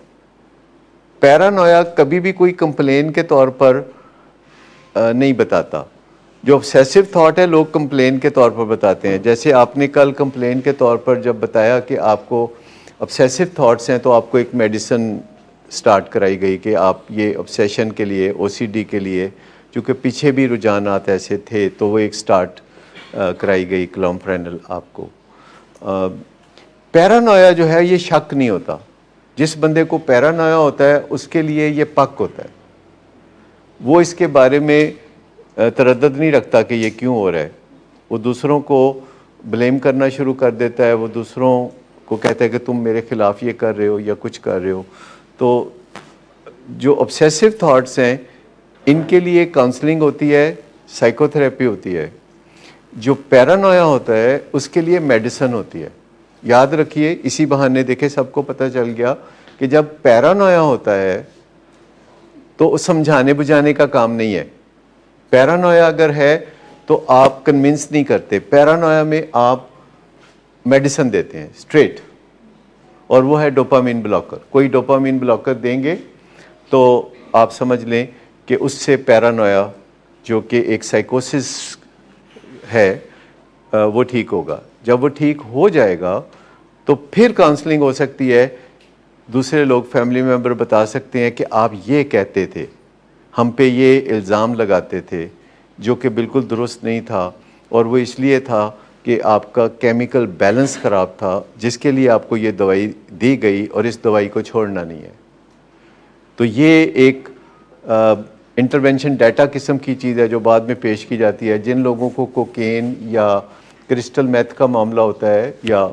S1: पैरानोया कभी भी कोई कंप्लेन के तौर पर नहीं बताता। जो ऑब्सेसिव थॉट है लोग कंप्लेन के तौर पर बताते हैं। जैसे आपने कल कंप्लेन के तौर पर जब बताया कि आपको ऑब्सेसिव थॉट्स हैं, तो आपको एक मेडिसिन स्टार्ट कराई गई कि आप ये ऑब्सेशन के लिए, OCD के लिए, चूँकि पीछे भी रुझानात ऐसे थे, तो वो एक स्टार्ट कराई गई क्लोम्फ्रेनिल आपको। पैरानोया जो है ये शक नहीं होता। जिस बंदे को पैरानोया होता है उसके लिए ये पक होता है, वो इसके बारे में तरद्दुद नहीं रखता कि ये क्यों हो रहा है। वो दूसरों को ब्लेम करना शुरू कर देता है, वो दूसरों को कहता है कि तुम मेरे ख़िलाफ़ ये कर रहे हो या कुछ कर रहे हो। तो जो ऑब्सेसिव थॉट्स हैं इनके लिए काउंसलिंग होती है, साइकोथेरेपी होती है। जो पैरानोया होता है उसके लिए मेडिसिन होती है। याद रखिए, इसी बहाने देखे सबको पता चल गया कि जब पैरानोया होता है तो समझाने बुझाने का काम नहीं है। पैरानोया अगर है तो आप कन्विंस नहीं करते, पैरानोया में आप मेडिसिन देते हैं स्ट्रेट, और वो है डोपामिन ब्लॉकर। कोई डोपामिन ब्लॉकर देंगे तो आप समझ लें कि उससे पैरानोया जो कि एक साइकोसिस है वो ठीक होगा। जब वो ठीक हो जाएगा तो फिर काउंसलिंग हो सकती है। दूसरे लोग, फैमिली मेम्बर बता सकते हैं कि आप ये कहते थे, हम पे ये इल्ज़ाम लगाते थे जो कि बिल्कुल दुरुस्त नहीं था, और वो इसलिए था कि आपका केमिकल बैलेंस ख़राब था जिसके लिए आपको ये दवाई दी गई और इस दवाई को छोड़ना नहीं है। तो ये एक इंटरवेंशन डाटा किस्म की चीज़ है जो बाद में पेश की जाती है। जिन लोगों को कोकेन या क्रिस्टल मेथ का मामला होता है या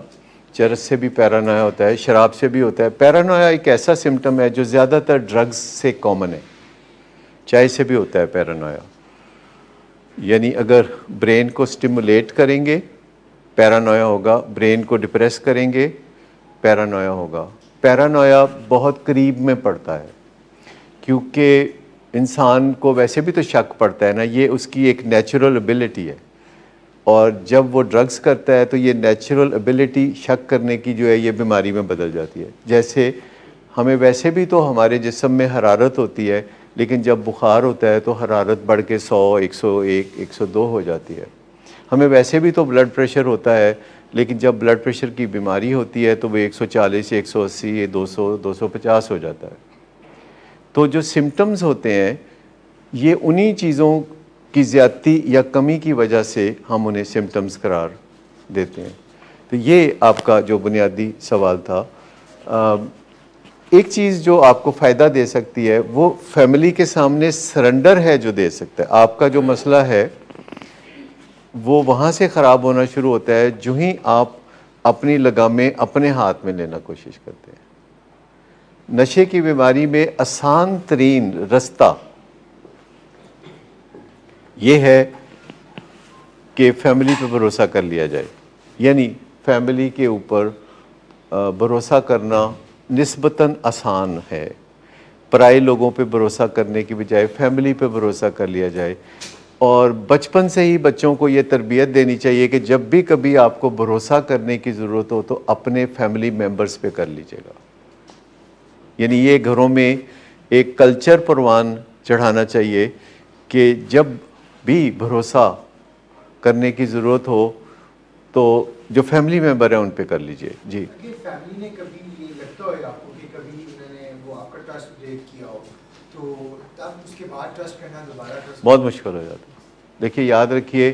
S1: चरस से भी पैरानोया होता है, शराब से भी होता है। पैरानोया एक ऐसा सिम्टम है जो ज़्यादातर ड्रग्स से कॉमन है, चाय से भी होता है पैरानोया। यानी अगर ब्रेन को स्टिमुलेट करेंगे पैरानोया होगा, ब्रेन को डिप्रेस करेंगे पैरानोया होगा। पैरानोया बहुत करीब में पड़ता है क्योंकि इंसान को वैसे भी तो शक पड़ता है ना, ये उसकी एक नेचुरल एबिलिटी है, और जब वो ड्रग्स करता है तो ये नेचुरल एबिलिटी शक करने की जो है ये बीमारी में बदल जाती है। जैसे हमें वैसे भी तो हमारे जिस्म में हरारत होती है, लेकिन जब बुखार होता है तो हरारत बढ़ के 100, 101, 102 हो जाती है। हमें वैसे भी तो ब्लड प्रेशर होता है, लेकिन जब ब्लड प्रेशर की बीमारी होती है तो वो 140, 180, 200, 250 हो जाता है। तो जो सिम्टम्स होते हैं ये उन्हीं चीज़ों की ज़्यादती या कमी की वजह से हम उन्हें सिम्टम्स करार देते हैं। तो ये आपका जो बुनियादी सवाल था। एक चीज़ जो आपको फ़ायदा दे सकती है वो फैमिली के सामने सरेंडर है जो दे सकता है। आपका जो मसला है वो वहाँ से ख़राब होना शुरू होता है जो ही आप अपनी लगामें अपने हाथ में लेना कोशिश करते हैं। नशे की बीमारी में आसान तरीन रास्ता ये है कि फैमिली पर भरोसा कर लिया जाए। यानी फैमिली के ऊपर भरोसा करना निस्बतन आसान है। पराए लोगों पे भरोसा करने की बजाय फैमिली पे भरोसा कर लिया जाए, और बचपन से ही बच्चों को ये तरबियत देनी चाहिए कि जब भी कभी आपको भरोसा करने की ज़रूरत हो तो अपने फैमिली मेम्बर्स पे कर लीजिएगा। यानी ये घरों में एक कल्चर परवान चढ़ाना चाहिए कि जब भी भरोसा करने की ज़रूरत हो तो जो फैमिली मेम्बर है उन पे कर लीजिए। जी,
S9: फैमिली ने कभी ये लगता है आपको कि कभी उन्होंने वो आपका ट्रस्ट ब्रेक किया हो तो तब उसके बाद ट्रस्ट करना दोबारा ट्रस्ट
S1: बहुत मुश्किल हो जाता है। देखिए, याद रखिए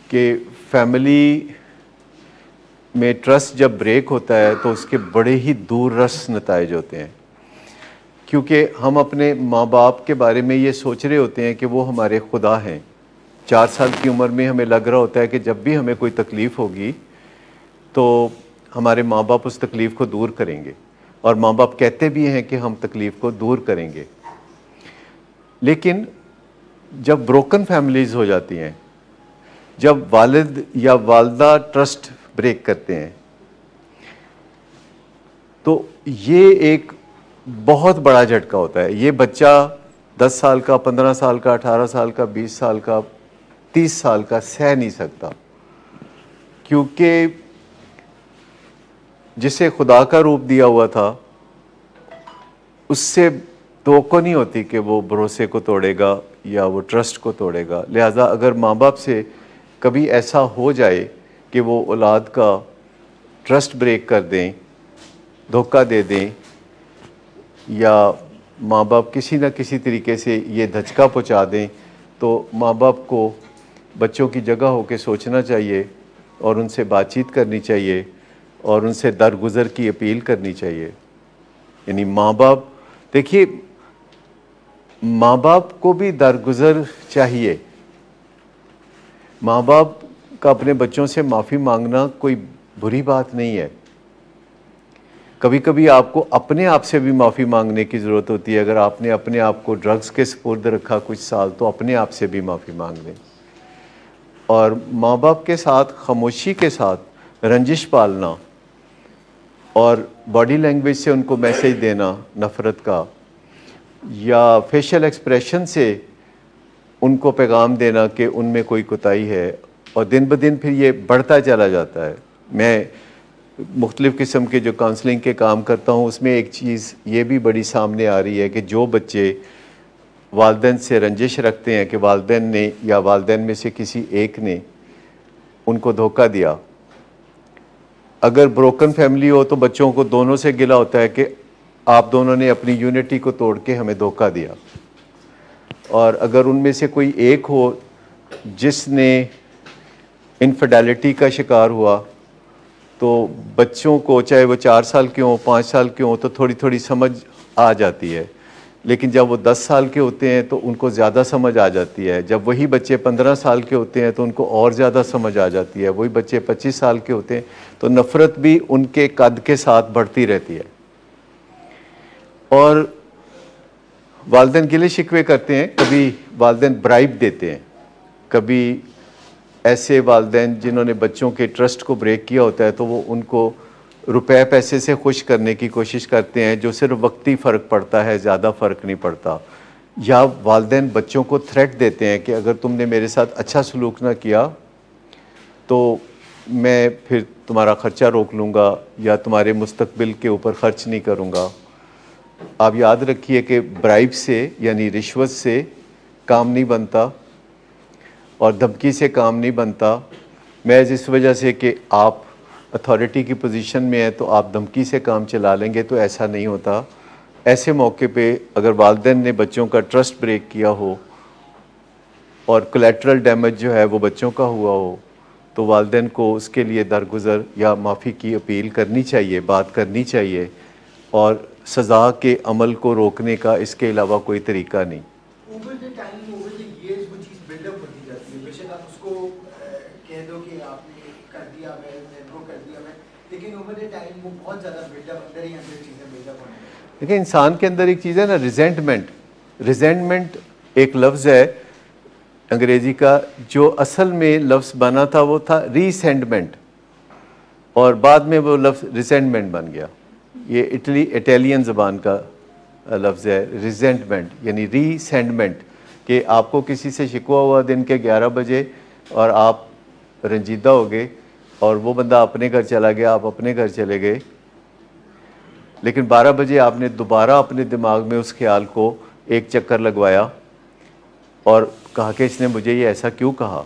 S1: कि फैमिली में ट्रस्ट जब ब्रेक होता है तो उसके बड़े ही दूररस नताइज होते हैं, क्योंकि हम अपने माँ बाप के बारे में ये सोच रहे होते हैं कि वो हमारे खुदा हैं। 4 साल की उम्र में हमें लग रहा होता है कि जब भी हमें कोई तकलीफ़ होगी तो हमारे माँ बाप उस तकलीफ़ को दूर करेंगे, और माँ बाप कहते भी हैं कि हम तकलीफ़ को दूर करेंगे। लेकिन जब ब्रोकन फैमिलीज़ हो जाती हैं, जब वालिद या वालदा ट्रस्ट ब्रेक करते हैं, तो ये एक बहुत बड़ा झटका होता है। ये बच्चा 10 साल का, 15 साल का, 18 साल का, 20 साल का, 30 साल का सह नहीं सकता, क्योंकि जिसे खुदा का रूप दिया हुआ था उससे तवक्को नहीं होती कि वो भरोसे को तोड़ेगा या वो ट्रस्ट को तोड़ेगा। लिहाजा अगर माँ बाप से कभी ऐसा हो जाए कि वो औलाद का ट्रस्ट ब्रेक कर दें, धोखा दे दें, या माँ बाप किसी न किसी तरीके से ये धचका पहुँचा दें, तो माँ बाप को बच्चों की जगह होकर सोचना चाहिए और उनसे बातचीत करनी चाहिए और उनसे दरगुज़र की अपील करनी चाहिए। यानी माँ बाप, देखिए माँ बाप को भी दरगुज़र चाहिए। माँ बाप का अपने बच्चों से माफ़ी मांगना कोई बुरी बात नहीं है। कभी कभी आपको अपने आप से भी माफ़ी मांगने की ज़रूरत होती है। अगर आपने अपने आप को ड्रग्स के सुपुर्द रखा कुछ साल, तो अपने आप से भी माफ़ी मांग लें। और माँ बाप के साथ खामोशी के साथ रंजिश पालना और बॉडी लैंग्वेज से उनको मैसेज देना नफ़रत का, या फेशियल एक्सप्रेशन से उनको पैगाम देना कि उनमें कोई कोताही है, और दिन ब दिन फिर ये बढ़ता चला जाता है। मैं मुख्तलिफ़ किस्म के जो काउंसलिंग के काम करता हूँ, उसमें एक चीज़ ये भी बड़ी सामने आ रही है कि जो बच्चे वालिदैन से रंजिश रखते हैं कि वालिदैन ने या वालिदैन में से किसी एक ने उनको धोखा दिया। अगर ब्रोकन फैमिली हो तो बच्चों को दोनों से गिला होता है कि आप दोनों ने अपनी यूनिटी को तोड़ के हमें धोखा दिया। और अगर उनमें से कोई एक हो जिसने इनफिडेलिटी का शिकार हुआ, तो बच्चों को चाहे वो 4 साल के हों 5 साल के हों तो थोड़ी थोड़ी समझ आ जाती है। लेकिन जब वो 10 साल के होते हैं तो उनको ज़्यादा समझ आ जाती है। जब वही बच्चे 15 साल के होते हैं तो उनको और ज़्यादा समझ आ जाती है। वही बच्चे 25 साल के होते हैं तो नफ़रत भी उनके कद के साथ बढ़ती रहती है। और वालिदैन गिले शिकवे करते हैं, कभी वालिदैन ब्राइब देते हैं, कभी ऐसे वालिदैन जिन्होंने बच्चों के ट्रस्ट को ब्रेक किया होता है तो वो उनको रुपए पैसे से खुश करने की कोशिश करते हैं, जो सिर्फ वक्ती फ़र्क पड़ता है, ज़्यादा फ़र्क नहीं पड़ता। या वालिदैन बच्चों को थ्रेट देते हैं कि अगर तुमने मेरे साथ अच्छा सलूक ना किया तो मैं फिर तुम्हारा ख़र्चा रोक लूँगा या तुम्हारे मुस्तकबिल के ऊपर ख़र्च नहीं करूँगा। आप याद रखिए कि ब्राइब से यानी रिश्वत से काम नहीं बनता और धमकी से काम नहीं बनता। मैं इस वजह से कि आप अथॉरिटी की पोजीशन में है तो आप धमकी से काम चला लेंगे, तो ऐसा नहीं होता। ऐसे मौके पे अगर वालिदैन ने बच्चों का ट्रस्ट ब्रेक किया हो और कोलैटरल डैमेज जो है वो बच्चों का हुआ हो, तो वालिदैन को उसके लिए दरगुज़र या माफ़ी की अपील करनी चाहिए, बात करनी चाहिए। और सज़ा के अमल को रोकने का इसके अलावा कोई तरीका नहीं।
S4: Over the time, over the years वो चीज़ बिल्डअप होती जाती है। बेशक आप उसको कह दो कि आपने कर दिया, मैं वो कर दिया मैं, लेकिन ओवर द टाइम वो बहुत ज़्यादा बिल्डअप अंदर ही अंदर चीज़ें बिल्डअप होने लगती हैं।
S1: देखिए इंसान के अंदर एक चीज़ है ना, रिजेंटमेंट। रिजेंटमेंट एक लफ्ज़ है अंग्रेज़ी का, जो असल में लफ्ज़ बना था वो था रीसेंटमेंट, और बाद में वो लफ्ज़ रिसेंटमेंट बन गया। ये इटालियन ज़बान का लफ्ज़ है रिजेंटमेंट, यानी रीसेंटमेंट, कि आपको किसी से शिकवा हुआ दिन के 11 बजे और आप रंजीदा हो गए और वो बंदा अपने घर चला गया, आप अपने घर चले गए, लेकिन 12 बजे आपने दोबारा अपने दिमाग में उस ख्याल को एक चक्कर लगवाया और कहा कि इसने मुझे ये ऐसा क्यों कहा,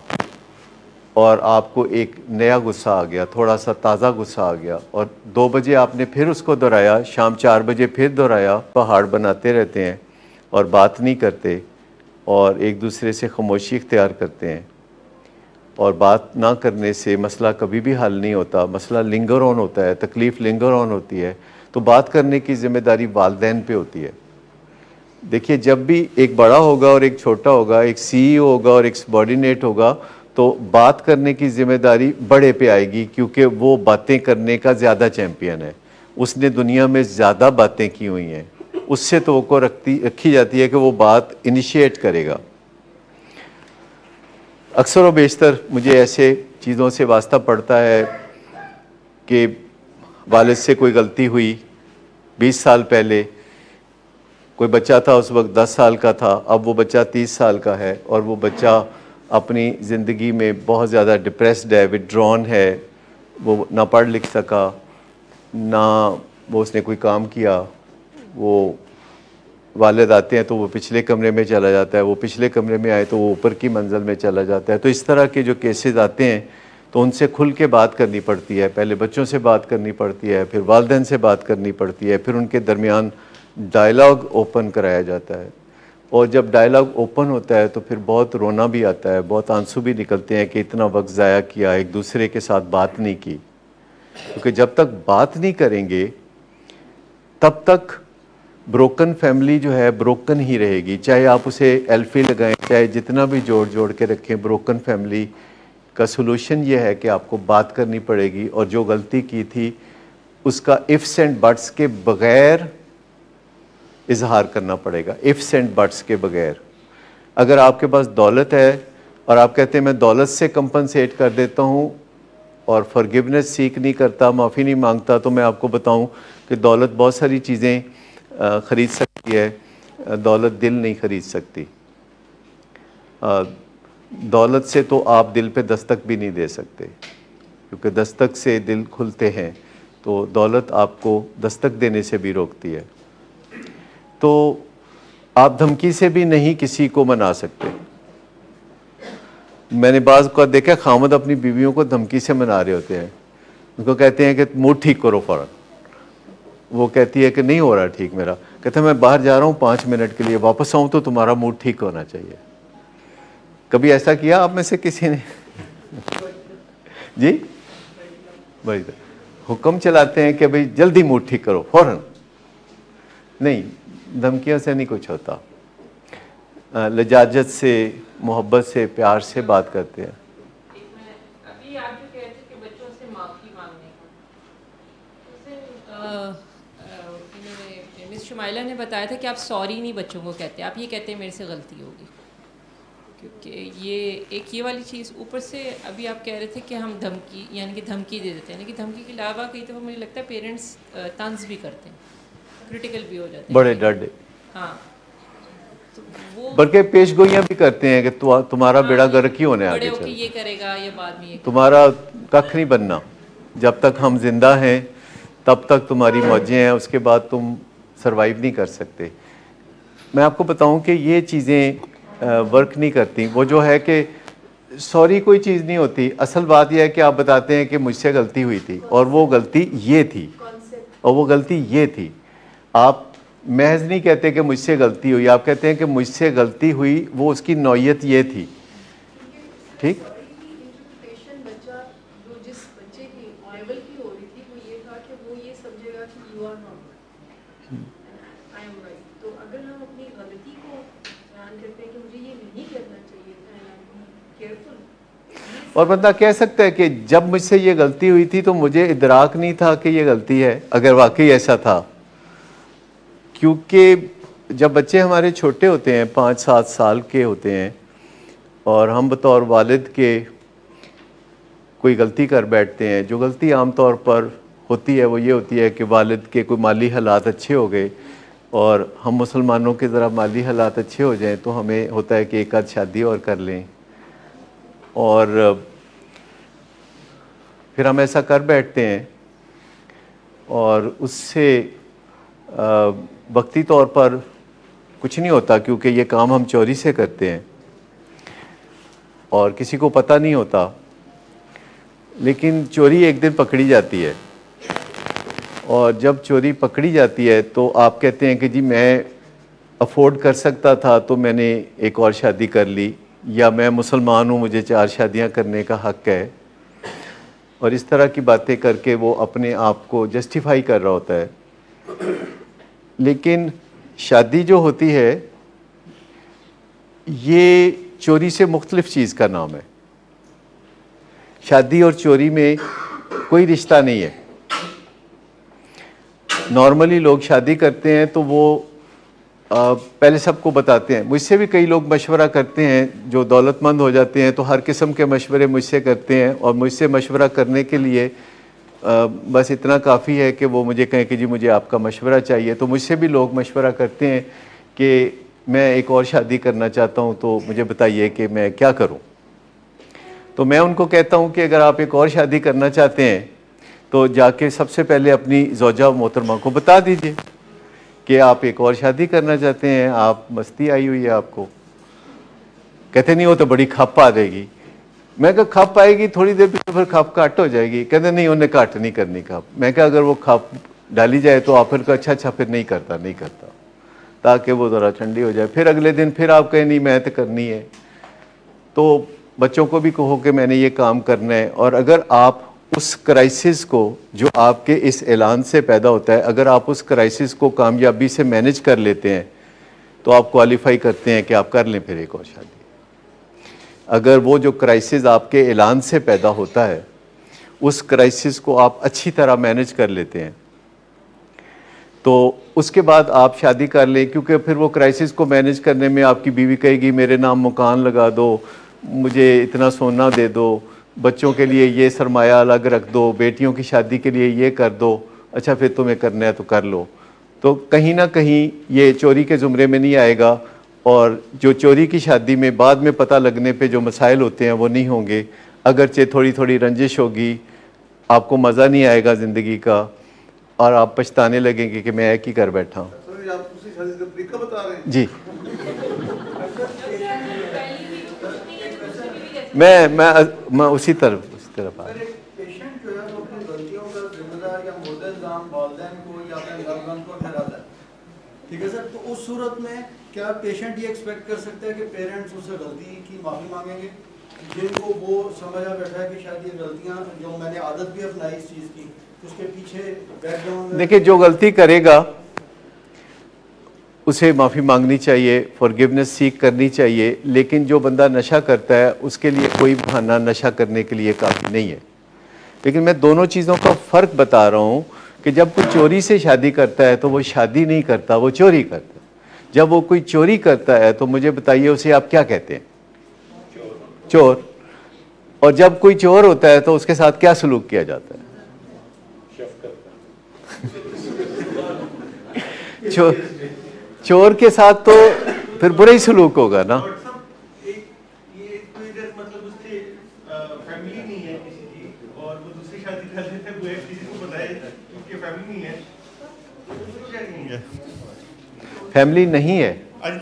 S1: और आपको एक नया गुस्सा आ गया, थोड़ा सा ताज़ा गुस्सा आ गया, और 2 बजे आपने फिर उसको दोहराया, शाम 4 बजे फिर दोहराया। पहाड़ बनाते रहते हैं और बात नहीं करते और एक दूसरे से खामोशी इख्तियार करते हैं, और बात ना करने से मसला कभी भी हल नहीं होता। मसला लिंगर ऑन होता है, तकलीफ़ लिंगर ऑन होती है। तो बात करने की ज़िम्मेदारी वालिदैन पे होती है। देखिए जब भी एक बड़ा होगा और एक छोटा होगा, एक CEO होगा और एक सबॉर्डिनेट होगा, तो बात करने की ज़िम्मेदारी बड़े पे आएगी, क्योंकि वो बातें करने का ज़्यादा चैम्पियन है, उसने दुनिया में ज़्यादा बातें की हुई हैं, उससे तो रखी जाती है कि वो बात इनिशिएट करेगा। अक्सर व बेशतर मुझे ऐसे चीज़ों से वास्ता पड़ता है कि वालिद से कोई गलती हुई 20 साल पहले, कोई बच्चा था उस वक्त 10 साल का था, अब वो बच्चा 30 साल का है और वो बच्चा अपनी ज़िंदगी में बहुत ज़्यादा डिप्रेस्ड है, विड्रॉन है, वो ना पढ़ लिख सका, ना वो उसने कोई काम किया। वो वालिद आते हैं तो वो पिछले कमरे में चला जाता है, वो पिछले कमरे में आए तो वो ऊपर की मंजिल में चला जाता है। तो इस तरह के जो केसेस आते हैं तो उनसे खुल के बात करनी पड़ती है। पहले बच्चों से बात करनी पड़ती है, फिर वालिदैन से बात करनी पड़ती है, फिर उनके दरमियान डायलॉग ओपन कराया जाता है। और जब डायलॉग ओपन होता है तो फिर बहुत रोना भी आता है, बहुत आंसू भी निकलते हैं कि इतना वक्त ज़ाया किया, एक दूसरे के साथ बात नहीं की। क्योंकि जब तक बात नहीं करेंगे तब तक ब्रोकन फैमिली जो है ब्रोकन ही रहेगी। चाहे आप उसे एल्फी लगाएं, चाहे जितना भी जोड़ जोड़ के रखें, ब्रोकन फैमिली का सलूशन ये है कि आपको बात करनी पड़ेगी और जो गलती की थी उसका इफ्स एंड बट्स के बगैर इजहार करना पड़ेगा, इफ्स एंड बट्स के बगैर। अगर आपके पास दौलत है और आप कहते हैं मैं दौलत से कंपनसेट कर देता हूँ और फॉरगिवनेस सीख नहीं करता, माफ़ी नहीं मांगता, तो मैं आपको बताऊँ कि दौलत बहुत सारी चीज़ें ख़रीद सकती है, दौलत दिल नहीं ख़रीद सकती। दौलत से तो आप दिल पे दस्तक भी नहीं दे सकते, क्योंकि दस्तक से दिल खुलते हैं, तो दौलत आपको दस्तक देने से भी रोकती है। तो आप धमकी से भी नहीं किसी को मना सकते। मैंने बाज़ को देखा खामद अपनी बीवियों को धमकी से मना रहे होते हैं, उनको कहते हैं कि मूड ठीक करो फ़ौरन। वो कहती है कि नहीं हो रहा ठीक मेरा, कहते हैं मैं बाहर जा रहा हूँ 5 मिनट के लिए, वापस आऊँ तो तुम्हारा मूड ठीक होना चाहिए। कभी ऐसा किया आप में से किसी ने? जी बड़ी हुक्म चलाते हैं कि भाई जल्दी मूड ठीक करो फ़ौरन। नहीं, धमकियों से नहीं कुछ होता, लजाजत से, मोहब्बत से, प्यार से बात करते हैं।
S11: अभी आप जो कह रहे थे कि बच्चों से माफ़ी मांगने का, मिस शुमाइला ने बताया था कि आप सॉरी नहीं बच्चों को कहते, आप ये कहते हैं मेरे से गलती होगी, क्योंकि ये एक ये वाली चीज़। ऊपर से अभी आप कह रहे थे कि हम धमकी, यानी कि धमकी दे देते हैं, लेकिन धमकी के अलावा कई दफ़ा मुझे लगता है पेरेंट्स तंज भी करते हैं, क्रिटिकल भी हो जाते हैं, बड़े
S1: डर।
S11: हाँ, तो
S1: बल्कि पेशगोइयाँ भी करते हैं कि तुम्हारा बेड़ा गर्क ही होने आगे चल,
S11: ये करेगा या बाद में ये
S1: तुम्हारा कख नहीं बनना, जब तक हम जिंदा हैं तब तक तुम्हारी मौजें हैं, उसके बाद तुम सरवाइव नहीं कर सकते। मैं आपको बताऊं कि ये चीज़ें वर्क नहीं करती। वो जो है कि सॉरी कोई चीज़ नहीं होती, असल बात यह है कि आप बताते हैं कि मुझसे गलती हुई थी और वो गलती ये थी और वो गलती ये थी। आप महज नहीं कहते कि मुझसे गलती हुई, आप कहते हैं कि मुझसे गलती हुई, वो उसकी नौयत ये थी। ठीक, और बंदा कह सकता है कि जब मुझसे ये गलती हुई थी तो मुझे इदराक नहीं था कि ये गलती है, अगर वाकई ऐसा था। क्योंकि जब बच्चे हमारे छोटे होते हैं, 5-7 साल के होते हैं, और हम बतौर वालिद के कोई गलती कर बैठते हैं, जो गलती आम तौर पर होती है वो ये होती है कि वालिद के कोई माली हालात अच्छे हो गए और हम मुसलमानों के ज़रा माली हालात अच्छे हो जाएं तो हमें होता है कि एक आध शादी और कर लें, और फिर हम ऐसा कर बैठते हैं और उससे वक्ती तौर पर कुछ नहीं होता, क्योंकि ये काम हम चोरी से करते हैं और किसी को पता नहीं होता। लेकिन चोरी एक दिन पकड़ी जाती है, और जब चोरी पकड़ी जाती है तो आप कहते हैं कि जी मैं अफोर्ड कर सकता था तो मैंने एक और शादी कर ली, या मैं मुसलमान हूँ मुझे 4 शादियाँ करने का हक़ है, और इस तरह की बातें करके वो अपने आप को जस्टिफाई कर रहा होता है। लेकिन शादी जो होती है ये चोरी से मुख्तलिफ चीज़ का नाम है। शादी और चोरी में कोई रिश्ता नहीं है। नॉर्मली लोग शादी करते हैं तो वो पहले सबको बताते हैं। मुझसे भी कई लोग मशवरा करते हैं, जो दौलतमंद हो जाते हैं तो हर किस्म के मशवरे मुझसे करते हैं, और मुझसे मशवरा करने के लिए बस इतना काफ़ी है कि वो मुझे कहें कि जी मुझे आपका मशवरा चाहिए। तो मुझसे भी लोग मशवरा करते हैं कि मैं एक और शादी करना चाहता हूँ, तो मुझे बताइए कि मैं क्या करूँ। तो मैं उनको कहता हूँ कि अगर आप एक और शादी करना चाहते हैं तो जाके सबसे पहले अपनी ज़ौजा मोहतरमा को बता दीजिए कि आप एक और शादी करना चाहते हैं, आप मस्ती आई हुई है आपको। कहते नहीं हो तो बड़ी खप आ जाएगी। मैं कहा खप आएगी थोड़ी देर फिर खप काट हो जाएगी। कहते नहीं उन्हें काट नहीं करनी खप। मैं कहा अगर वो खप डाली जाए तो आप फिर का अच्छा फिर नहीं करता, ताकि वो ज़रा ठंडी हो जाए। फिर अगले दिन फिर आप कहें नहीं मैं तो करनी है। तो बच्चों को भी कहो कि मैंने ये काम करना है, और अगर आप उस क्राइसिस को जो आपके इस ऐलान से पैदा होता है, अगर आप उस क्राइसिस को कामयाबी से मैनेज कर लेते हैं तो आप क्वालिफाई करते हैं कि आप कर लें फिर एक और शादी। अगर वो जो क्राइसिस आपके ऐलान से पैदा होता है उस क्राइसिस को आप अच्छी तरह मैनेज कर लेते हैं तो उसके बाद आप शादी कर लें, क्योंकि फिर वो क्राइसिस को मैनेज करने में आपकी बीवी कहेगी मेरे नाम मकान लगा दो, मुझे इतना सोना दे दो, बच्चों के लिए ये सरमाया अलग रख दो, बेटियों की शादी के लिए ये कर दो, अच्छा फिर तुम्हें करना है तो कर लो। तो कहीं ना कहीं ये चोरी के ज़ुमरे में नहीं आएगा, और जो चोरी की शादी में बाद में पता लगने पे जो मसाइल होते हैं वो नहीं होंगे। अगरचे थोड़ी थोड़ी रंजिश होगी, आपको मज़ा नहीं आएगा ज़िंदगी का और आप पछताने लगेंगे कि मैं एक ही कर बैठा हूँ। जी मैं उसी तरफ आ रहा हूँ।
S9: पेशेंट जो है वो अपनी गलतियों का जिम्मेदार या मुर्दे इल्जाम वालिदैन को या अपने लव्ड को ठहराता है, ठीक है सर। तो उस सूरत में क्या पेशेंट ये एक्सपेक्ट कर सकता है कि पेरेंट्स उससे गलती की माफ़ी मांगेंगे, जिनको वो समझा बैठा है कि शायद ये गलतियाँ जो मैंने आदत भी अपनाई इस चीज़ की, उसके पीछे बैकग्राउंड में।
S1: देखिए, जो गलती करेगा उसे माफ़ी मांगनी चाहिए, फॉरगिवनेस सीख करनी चाहिए, लेकिन जो बंदा नशा करता है उसके लिए कोई बहाना नशा करने के लिए काफ़ी नहीं है। लेकिन मैं दोनों चीज़ों का फ़र्क बता रहा हूँ कि जब कोई चोरी से शादी करता है तो वो शादी नहीं करता, वो चोरी करता है। जब वो कोई चोरी करता है तो मुझे बताइए उसे आप क्या कहते हैं? चोर। और जब कोई चोर होता है तो उसके साथ क्या सलूक किया जाता है? चोर के साथ तो फिर बुरा ही सलूक होगा ना। फैमिली नहीं है,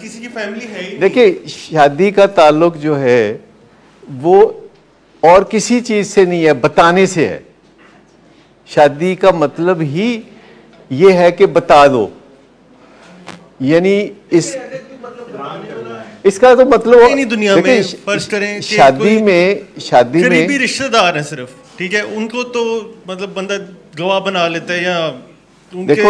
S12: किसी की फैमिली है ही।
S1: देखिए, शादी का ताल्लुक जो है वो और किसी चीज से नहीं है, बताने से है। शादी का मतलब ही ये है कि बता दो, यानी इसका तो मतलब
S12: नहीं दुनिया में फर्ज करें
S1: शादी में
S12: करीबी रिश्तेदार हैं सिर्फ, ठीक है, उनको तो मतलब बंदा गवाह बना लेता है या
S1: देखो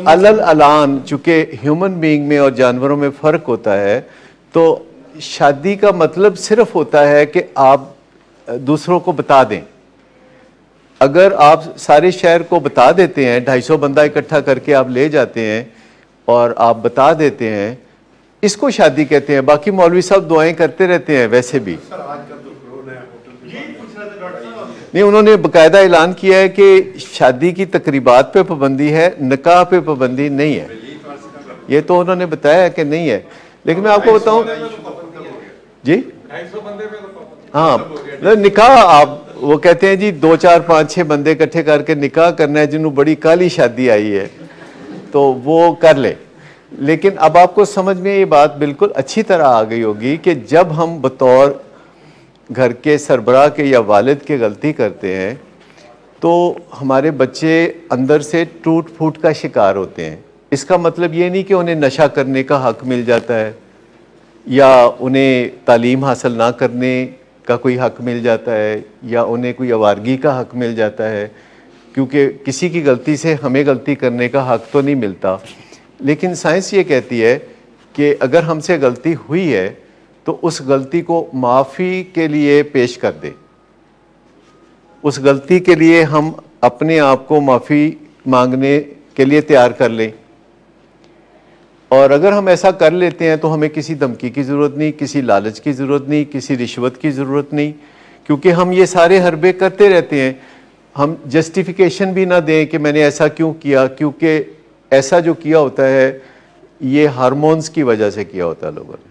S1: अलल अलान, चूंकि ह्यूमन बीइंग में और जानवरों में फ़र्क होता है, तो शादी का मतलब सिर्फ होता है कि आप दूसरों को बता दें। अगर आप सारे शहर को बता देते हैं, 250 बंदा इकट्ठा करके आप ले जाते हैं और आप बता देते हैं, इसको शादी कहते हैं। बाकी मौलवी साहब दुआएं करते रहते हैं वैसे भी नहीं। उन्होंने बाकायदा ऐलान किया है कि शादी की तकरीबात पे पाबंदी है, निकाह पे पाबंदी नहीं है। ये तो उन्होंने बताया कि नहीं है। लेकिन मैं आपको बताऊं जी, हाँ, निकाह आप वो कहते हैं जी 2 4 5 6 बंदे इकट्ठे करके निकाह करना है, जिन्होंने बड़ी काली शादी आई है तो वो कर ले। लेकिन अब आपको समझ में ये बात बिल्कुल अच्छी तरह आ गई होगी कि जब हम बतौर घर के सरबराह के या वालिद के गलती करते हैं तो हमारे बच्चे अंदर से टूट फूट का शिकार होते हैं। इसका मतलब ये नहीं कि उन्हें नशा करने का हक मिल जाता है या उन्हें तालीम हासिल ना करने का कोई हक मिल जाता है या उन्हें कोई आवारगी का हक मिल जाता है, क्योंकि किसी की गलती से हमें गलती करने का हक तो नहीं मिलता। लेकिन साइंस ये कहती है कि अगर हमसे गलती हुई है तो उस गलती को माफ़ी के लिए पेश कर दें। उस गलती के लिए हम अपने आप को माफ़ी मांगने के लिए तैयार कर लें, और अगर हम ऐसा कर लेते हैं तो हमें किसी धमकी की ज़रूरत नहीं, किसी लालच की ज़रूरत नहीं, किसी रिश्वत की ज़रूरत नहीं, क्योंकि हम ये सारे हरबे करते रहते हैं। हम जस्टिफिकेशन भी ना दें कि मैंने ऐसा क्यों किया, क्योंकि ऐसा जो किया होता है ये हार्मोन्स की वजह से किया होता है लोगों ने,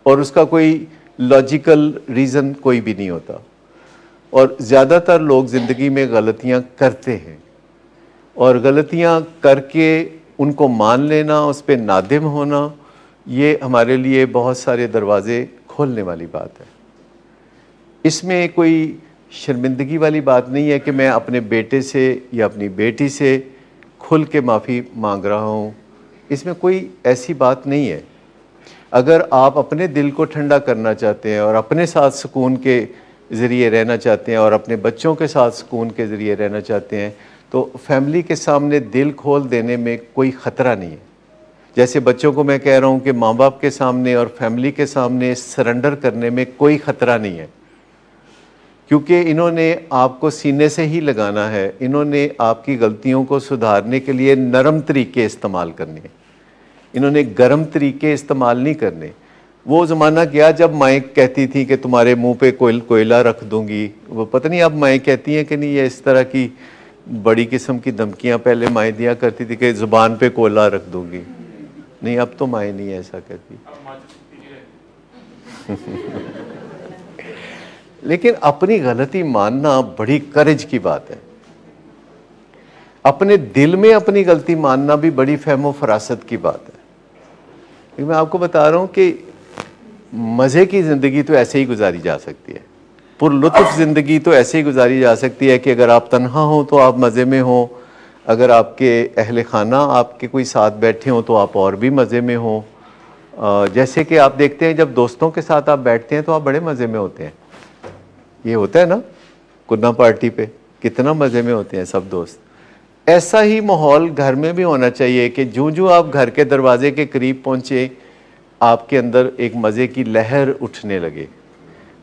S1: और उसका कोई लॉजिकल रीज़न कोई भी नहीं होता। और ज़्यादातर लोग ज़िंदगी में गलतियाँ करते हैं, और गलतियाँ करके उनको मान लेना, उस पर नादिम होना, ये हमारे लिए बहुत सारे दरवाज़े खोलने वाली बात है। इसमें कोई शर्मिंदगी वाली बात नहीं है कि मैं अपने बेटे से या अपनी बेटी से खुल के माफ़ी मांग रहा हूँ, इसमें कोई ऐसी बात नहीं है। अगर आप अपने दिल को ठंडा करना चाहते हैं और अपने साथ सुकून के ज़रिए रहना चाहते हैं और अपने बच्चों के साथ सुकून के ज़रिए रहना चाहते हैं, तो फैमिली के सामने दिल खोल देने में कोई ख़तरा नहीं है। जैसे बच्चों को मैं कह रहा हूँ कि माँ बाप के सामने और फैमिली के सामने सरेंडर करने में कोई ख़तरा नहीं है, क्योंकि इन्होंने आपको सीने से ही लगाना है। इन्होंने आपकी गलतियों को सुधारने के लिए नरम तरीके इस्तेमाल करने हैं, इन्होंने गर्म तरीके इस्तेमाल नहीं करने। वो ज़माना गया जब माएँ कहती थी कि तुम्हारे मुंह पे कोयला रख दूंगी। वो पता नहीं अब माएँ कहती हैं कि नहीं, ये इस तरह की बड़ी किस्म की धमकियाँ पहले माएँ दिया करती थी कि ज़ुबान पे कोयला रख दूंगी। नहीं, अब तो माएँ नहीं ऐसा कहती। लेकिन अपनी गलती मानना बड़ी करेज की बात है। अपने दिल में अपनी गलती मानना भी बड़ी फहमो फरासत की बात है। लेकिन मैं आपको बता रहा हूँ कि मज़े की ज़िंदगी तो ऐसे ही गुजारी जा सकती है, पुरलुत्फ़ ज़िंदगी तो ऐसे ही गुजारी जा सकती है कि अगर आप तन्हा हो तो आप मज़े में हो, अगर आपके अहले खाना आपके कोई साथ बैठे हों तो आप और भी मज़े में हो। जैसे कि आप देखते हैं जब दोस्तों के साथ आप बैठते हैं तो आप बड़े मज़े में होते हैं। ये होता है ना कुन्ना पार्टी पे, कितना मज़े में होते हैं सब दोस्त। ऐसा ही माहौल घर में भी होना चाहिए कि जो आप घर के दरवाजे के करीब पहुँचे आपके अंदर एक मज़े की लहर उठने लगे,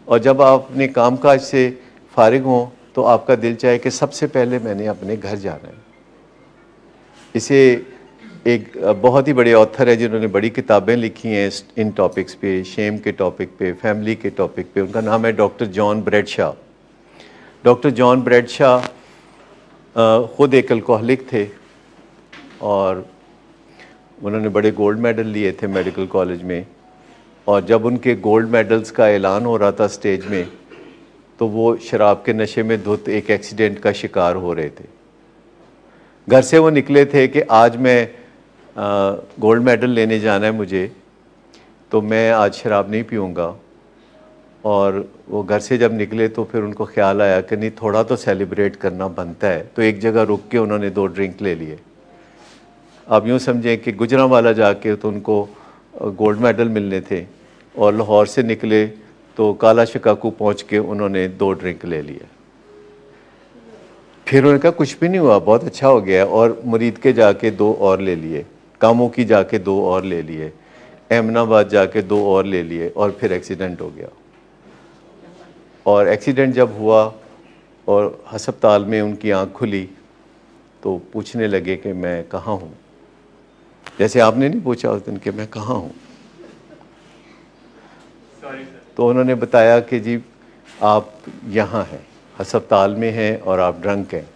S1: और जब आप अपने कामकाज से फारिग हों तो आपका दिल चाहे कि सबसे पहले मैंने अपने घर जाना है। इसे एक बहुत ही बड़े ऑथर है जिन्होंने बड़ी किताबें लिखी हैं इन टॉपिक्स पे, शेम के टॉपिक पे, फैमिली के टॉपिक पे। उनका नाम है doctor John Bradshaw. Doctor John Bradshaw ख़ुद एक अल्कोहलिक थे और उन्होंने बड़े गोल्ड मेडल लिए थे मेडिकल कॉलेज में, और जब उनके गोल्ड मेडल्स का ऐलान हो रहा था स्टेज में तो वो शराब के नशे में धुत एक एक्सीडेंट का शिकार हो रहे थे। घर से वो निकले थे कि आज मैं गोल्ड मेडल लेने जाना है मुझे, तो मैं आज शराब नहीं पीऊँगा। और वो घर से जब निकले तो फिर उनको ख्याल आया कि नहीं, थोड़ा तो सेलिब्रेट करना बनता है, तो एक जगह रुक के उन्होंने 2 ड्रिंक ले लिए। आप यूँ समझें कि गुजरांवाला जाके तो उनको गोल्ड मेडल मिलने थे, और लाहौर से निकले तो काला शिकाकू पहुँच के उन्होंने 2 ड्रिंक ले लिए। फिर उन्होंने कहा कुछ भी नहीं हुआ, बहुत अच्छा हो गया, और मुरीद के जाके 2 और ले लिए, कामों की जाके 2 और ले लिए, अहमदाबाद जाके 2 और ले लिए, और फिर एक्सीडेंट हो गया। और एक्सीडेंट जब हुआ और अस्पताल में उनकी आँख खुली तो पूछने लगे कि मैं कहाँ हूँ। जैसे आपने नहीं पूछा उस दिन कि मैं कहाँ हूँ, तो उन्होंने बताया कि जी आप यहाँ हैं, अस्पताल में हैं और आप ड्रंक हैं।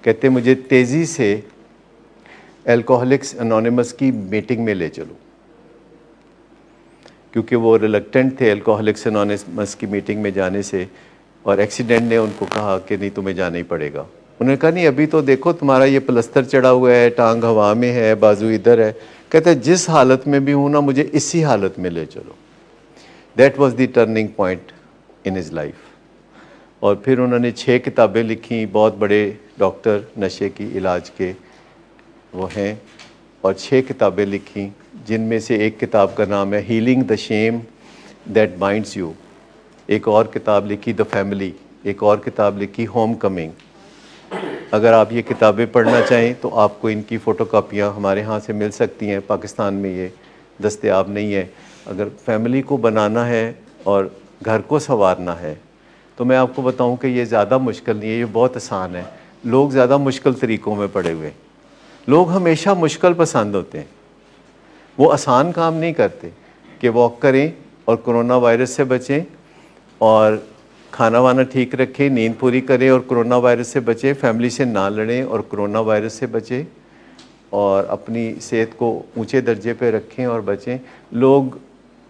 S1: कहते मुझे तेज़ी से अल्कोहलिक्स एनोनिमस की मीटिंग में ले चलो, क्योंकि वो रिलक्टेंट थे अल्कोहलिक्स एनोनिमस की मीटिंग में जाने से, और एक्सीडेंट ने उनको कहा कि नहीं तुम्हें जाना ही पड़ेगा। उन्होंने कहा नहीं, अभी तो देखो तुम्हारा ये प्लस्तर चढ़ा हुआ है, टांग हवा में है, बाजू इधर है। कहते जिस हालत में भी हूँ ना, मुझे इसी हालत में ले चलो। That was the turning point in his life. और फिर उन्होंने 6 किताबें लिखी, बहुत बड़े डॉक्टर नशे की इलाज के वो हैं, और 6 किताबें लिखी, जिनमें से एक किताब का नाम है healing the Shem that binds you. एक और किताब लिखी द फैमिली, एक और किताब लिखी होम कमिंग। अगर आप ये किताबें पढ़ना चाहें तो आपको इनकी फ़ोटोकॉपियाँ हमारे यहाँ से मिल सकती हैं, पाकिस्तान में ये दस्तयाब नहीं है। अगर फैमिली को बनाना है और घर को संवारना है तो मैं आपको बताऊं कि ये ज़्यादा मुश्किल नहीं है, ये बहुत आसान है। लोग ज़्यादा मुश्किल तरीक़ों में पड़े हुए, लोग हमेशा मुश्किल पसंद होते हैं, वो आसान काम नहीं करते कि वॉक करें और कोरोना वायरस से बचें और खाना वाना ठीक रखें, नींद पूरी करें और कोरोना वायरस से बचें, फैमिली से ना लड़ें और कोरोना वायरस से बचें, और अपनी सेहत को ऊंचे दर्जे पे रखें और बचें। लोग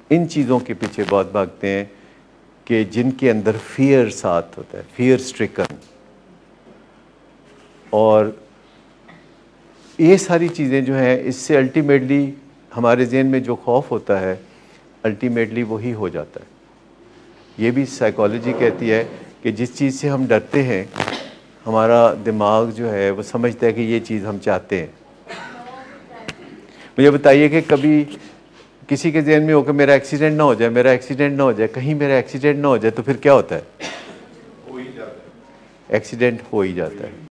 S1: इन चीज़ों के पीछे बहुत भागते हैं कि जिनके अंदर फियर साथ होता है, फियर स्ट्रिकन। और ये सारी चीज़ें जो हैं, इससे अल्टीमेटली हमारे ज़हन में जो खौफ होता है अल्टीमेटली वही हो जाता है। ये भी साइकोलॉजी कहती है कि जिस चीज़ से हम डरते हैं हमारा दिमाग जो है वो समझता है कि ये चीज़ हम चाहते हैं। मुझे बताइए कि कभी किसी के ज़हन में हो कि मेरा एक्सीडेंट ना हो जाए, मेरा एक्सीडेंट ना हो जाए, कहीं मेरा एक्सीडेंट ना हो जाए, तो फिर क्या होता है? एक्सीडेंट हो ही जाता है।